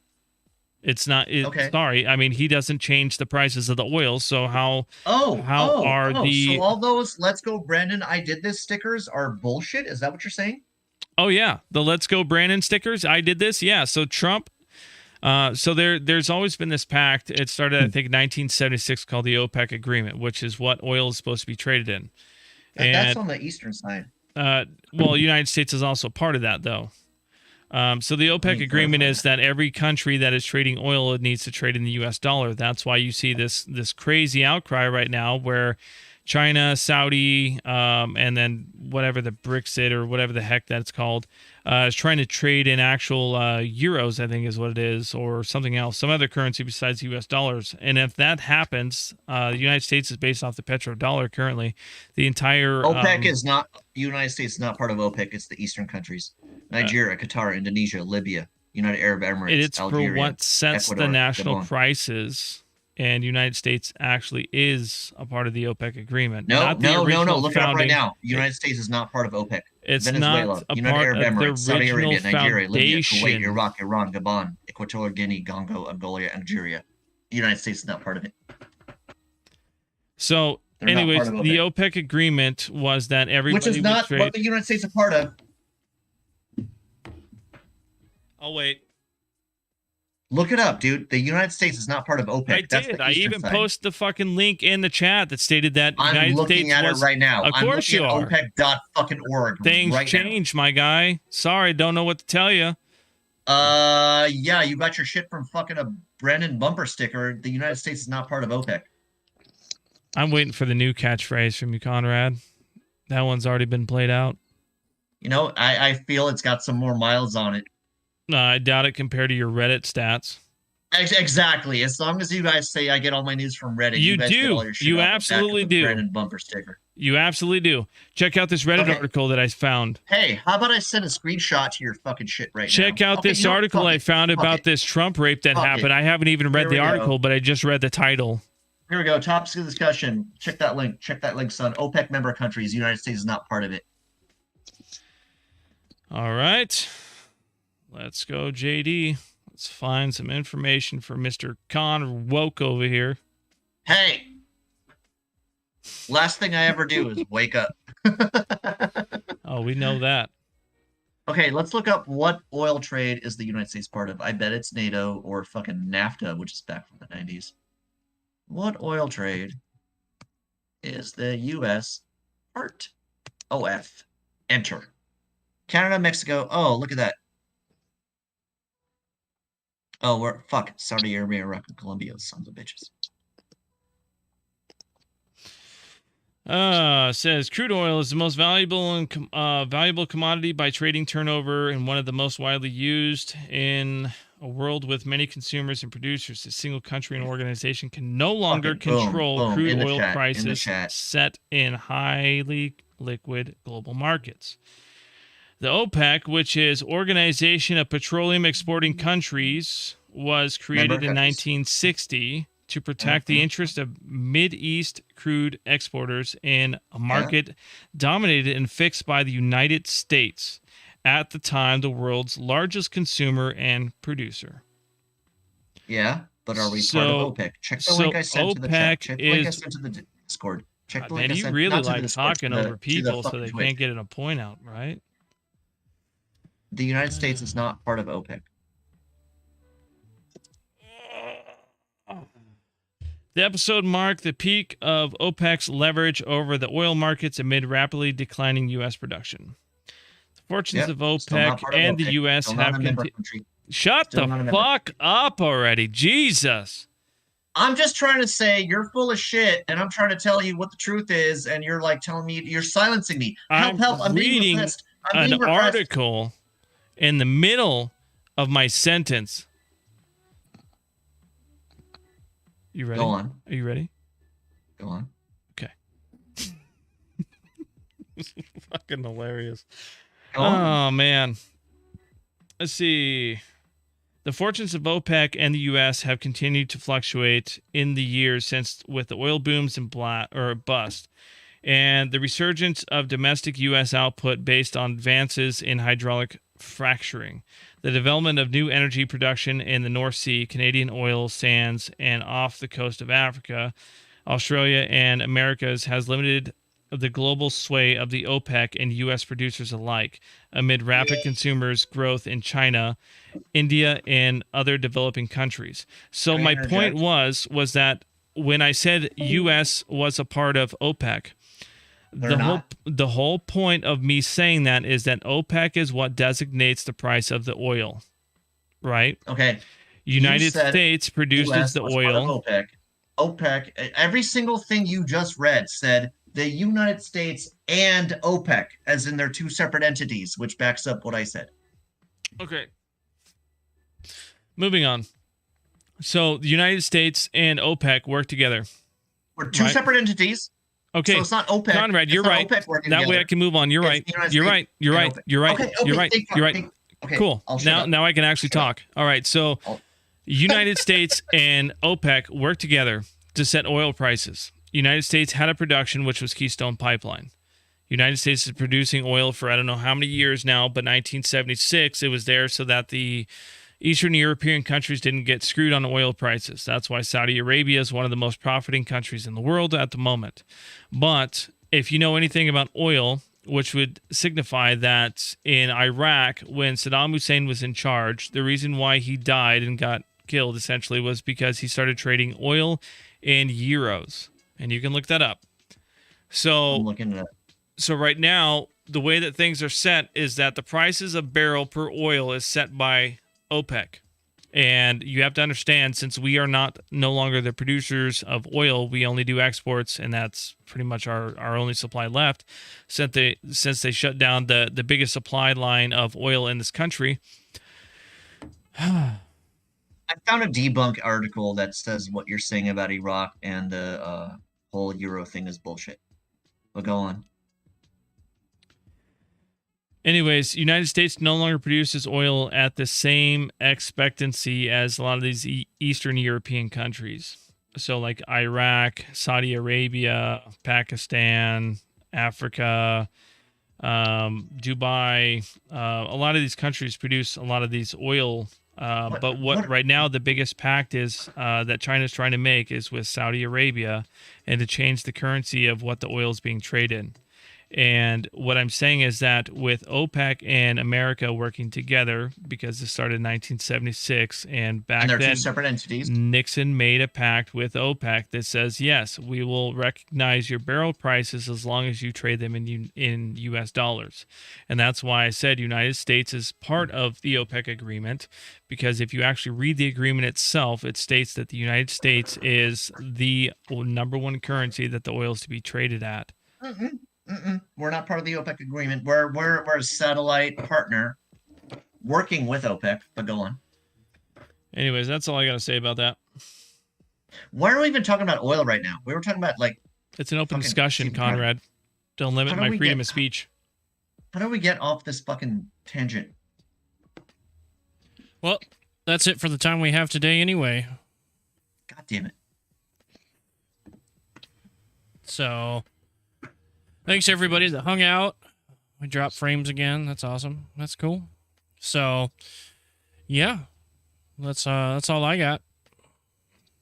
It's not. Okay. Sorry, I mean he doesn't change the prices of the oil. So so all those "Let's Go Brandon, I did this" stickers are bullshit? Is that what you're saying? Oh yeah, the "Let's Go Brandon" stickers. I did this. Yeah. So Trump. So there's always been this pact. It started, I think, in 1976, called the OPEC Agreement, which is what oil is supposed to be traded in. And that's on the eastern side. Well, the United States is also part of that, though. So the OPEC agreement is that every country that is trading oil, it needs to trade in the U.S. dollar. That's why you see this crazy outcry right now where China, Saudi, and then whatever the Brexit or whatever the heck that's called, is trying to trade in actual euros, I think is what it is, or something else, some other currency besides U.S. dollars. And if that happens, the United States is based off the petrodollar currently. The entire OPEC is not. The United States is not part of OPEC. It's the eastern countries: Nigeria, Qatar, Indonesia, Libya, United Arab Emirates, it's Algeria, for what sets Ecuador, the national Gabon. Prices. And United States actually is a part of the OPEC agreement. No. Look it up right now. The United States is not part of OPEC. It's Venezuela, not a United part Arab of Emirates, the Saudi original Arabia, Nigeria, Libya, foundation. Kuwait, Iraq, Iran, Gabon, Equatorial Guinea, Congo, Angola, Algeria. The United States is not part of it. So, They're not anyways, part of the OPEC. OPEC agreement was that everybody Which is not would what trade. the United States is a part of. I'll wait. Look it up, dude. The United States is not part of OPEC. I That's did. the I eastern even side. posted the fucking link in the chat that stated that I'm United looking States at was. it right now. Of I'm course looking you at are. OPEC.org Things right change, my guy. Sorry, don't know what to tell you. now. Yeah, you got your shit from fucking a Brandon bumper sticker. The United States is not part of OPEC. I'm waiting for the new catchphrase from you, Conrad. That one's already been played out. You know, I feel it's got some more miles on it. I doubt it compared to your Reddit stats. Exactly. As long as you guys say I get all my news from Reddit, You guys do. Get all your shit You off the back of absolutely the do. Brandon bumper sticker. You absolutely do. Check out this Reddit Okay. article that I found. Hey, how about I send a screenshot to your fucking shit right now? Check out Okay, this you know what? article Fuck I it. found Fuck about it. this Trump rape that Fuck happened. it. I haven't even read Here the we go. article, but I just read the title. Here we go. Topics of discussion. Check that link. Check that link, son. OPEC member countries. United States is not part of it. All right. Let's go, JD. Let's find some information for Mr. Con Woke over here. Hey, last thing I ever do is wake up. Oh, we know that. Okay, let's look up what oil trade is the United States part of. I bet it's NATO or fucking NAFTA, which is back from the 90s. What oil trade is the U.S. part? OF. Enter. Canada, Mexico. Oh, look at that. Oh, we're fuck. Saudi Arabia, Iraq, and Colombia. Sons of bitches. Says crude oil is the most valuable and valuable commodity by trading turnover and one of the most widely used in a world with many consumers and producers. A single country and organization can no longer Fucking boom, control boom, crude in the oil chat, in the prices chat. set in highly liquid global markets. The OPEC, which is Organization of Petroleum Exporting Countries, was created in Member countries. 1960 to protect the interest of Mid-East crude exporters in a market dominated and fixed by the United States, at the time the world's largest consumer and producer. Yeah, but are we part So- of OPEC? Check the so link I sent to the chat. OPEC Check the link I is- sent to the Discord. Check the Man, link I you sent really not to the like Discord, talking to the- over to the people so fucking they Twitch. can't get a point out, right? The United States is not part of OPEC. The episode marked the peak of OPEC's leverage over the oil markets amid rapidly declining U.S. production. The fortunes Yep, of still not OPEC part of and the OPEC, U.S. still not have a member continued. country. Shut still the not a member. fuck up already, Jesus! I'm just trying to say you're full of shit, and I'm trying to tell you what the truth is, and you're like telling me you're silencing me. Help, I'm help! I'm being reading repressed. I'm An being repressed. article in the middle of my sentence. You ready? Go on, Are you ready? go on. Fucking hilarious. Go on. Oh man. Let's see. The fortunes of OPEC and the U.S. have continued to fluctuate in the years since, with the oil booms and bust, and the resurgence of domestic U.S. output based on advances in hydraulic fracturing, the development of new energy production in the North Sea, Canadian oil sands, and off the coast of Africa, Australia, and Americas has limited the global sway of the OPEC and U.S. producers alike amid rapid consumers' growth in China, India, and other developing countries. So Can I my interject? point was that when I said U.S. was a part of OPEC, They're not. the whole point of me saying that is that OPEC is what designates the price of the oil, right? Okay. United said States produces US the was part of oil. OPEC. OPEC. Every single thing you just read said the United States and OPEC, as in they're two separate entities, which backs up what I said. Okay. Moving on. So the United States and OPEC work together. We're two Right. separate entities. Okay. So it's not OPEC. Conrad, it's you're not right. OPEC working That way together. I can move on. You're It's right. the United You're States right. You're and right. OPEC. You're right. Okay, You're right. take- You're right. take- okay, Cool. I'll shut up. Now I can actually Shut up. talk. All right. So I'll- United States and OPEC work together to set oil prices. United States had a production which was Keystone Pipeline. United States is producing oil for I don't know how many years now, but 1976 it was there so that the Eastern European countries didn't get screwed on oil prices. That's why Saudi Arabia is one of the most profiting countries in the world at the moment. But if you know anything about oil, which would signify that in Iraq, when Saddam Hussein was in charge, the reason why he died and got killed essentially was because he started trading oil in euros. And you can look that up. So I'm looking at it. so right now, the way that things are set is that the prices of barrel per oil is set by OPEC. And you have to understand, since we are no longer the producers of oil, we only do exports, and that's pretty much our only supply left. Since they shut down the biggest supply line of oil in this country. I found a debunk article that says what you're saying about Iraq and the whole Euro thing is bullshit. But go on. Anyways, United States no longer produces oil at the same expectancy as a lot of these Eastern European countries. So like Iraq, Saudi Arabia, Pakistan, Africa, Dubai, a lot of these countries produce a lot of these oil. But what right now the biggest pact is that China's trying to make is with Saudi Arabia, and to change the currency of what the oil is being traded. And what I'm saying is that with OPEC and America working together, because this started in 1976, and back And they're then two separate entities. Nixon made a pact with OPEC that says, yes, we will recognize your barrel prices as long as you trade them in U.S. dollars. And that's why I said United States is part of the OPEC agreement, because if you actually read the agreement itself, it states that the United States is the number one currency that the oil is to be traded at. We're not part of the OPEC agreement. We're a satellite partner working with OPEC, but go on. Anyways, that's all I got to say about that. Why are we even talking about oil right now? We were talking about like, It's an open Fucking discussion, Stephen Crowder. Conrad. Don't limit How do my we freedom get- of speech. how do we get off this fucking tangent? Well, that's it for the time we have today anyway. God damn it. So, thanks everybody that hung out. We dropped frames again. That's awesome. That's cool. So, yeah, that's all I got.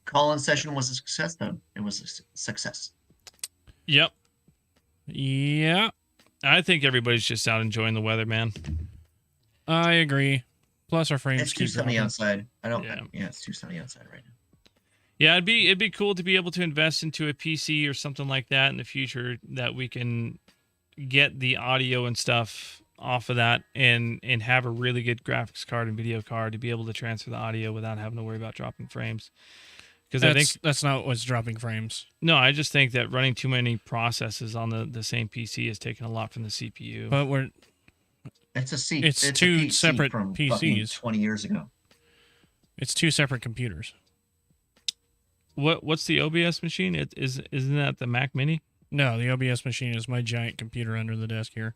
Call-in session was a success, though. It was a success. Yep. Yeah, I think everybody's just out enjoying the weather, man. I agree. Plus our frames It's too keep sunny dropping. outside. Yeah. It's too sunny outside right now. Yeah, it'd be cool to be able to invest into a PC or something like that in the future, that we can get the audio and stuff off of that and have a really good graphics card and video card to be able to transfer the audio without having to worry about dropping frames. Because I think That's not what's dropping frames. no, I just think that running too many processes on the same PC is taking a lot from the CPU. But we're It's a seat. It's a two PC separate from fucking PCs. 20 years ago. it's two separate computers. What's the OBS machine? Isn't that the Mac Mini? No, the OBS machine is my giant computer under the desk here.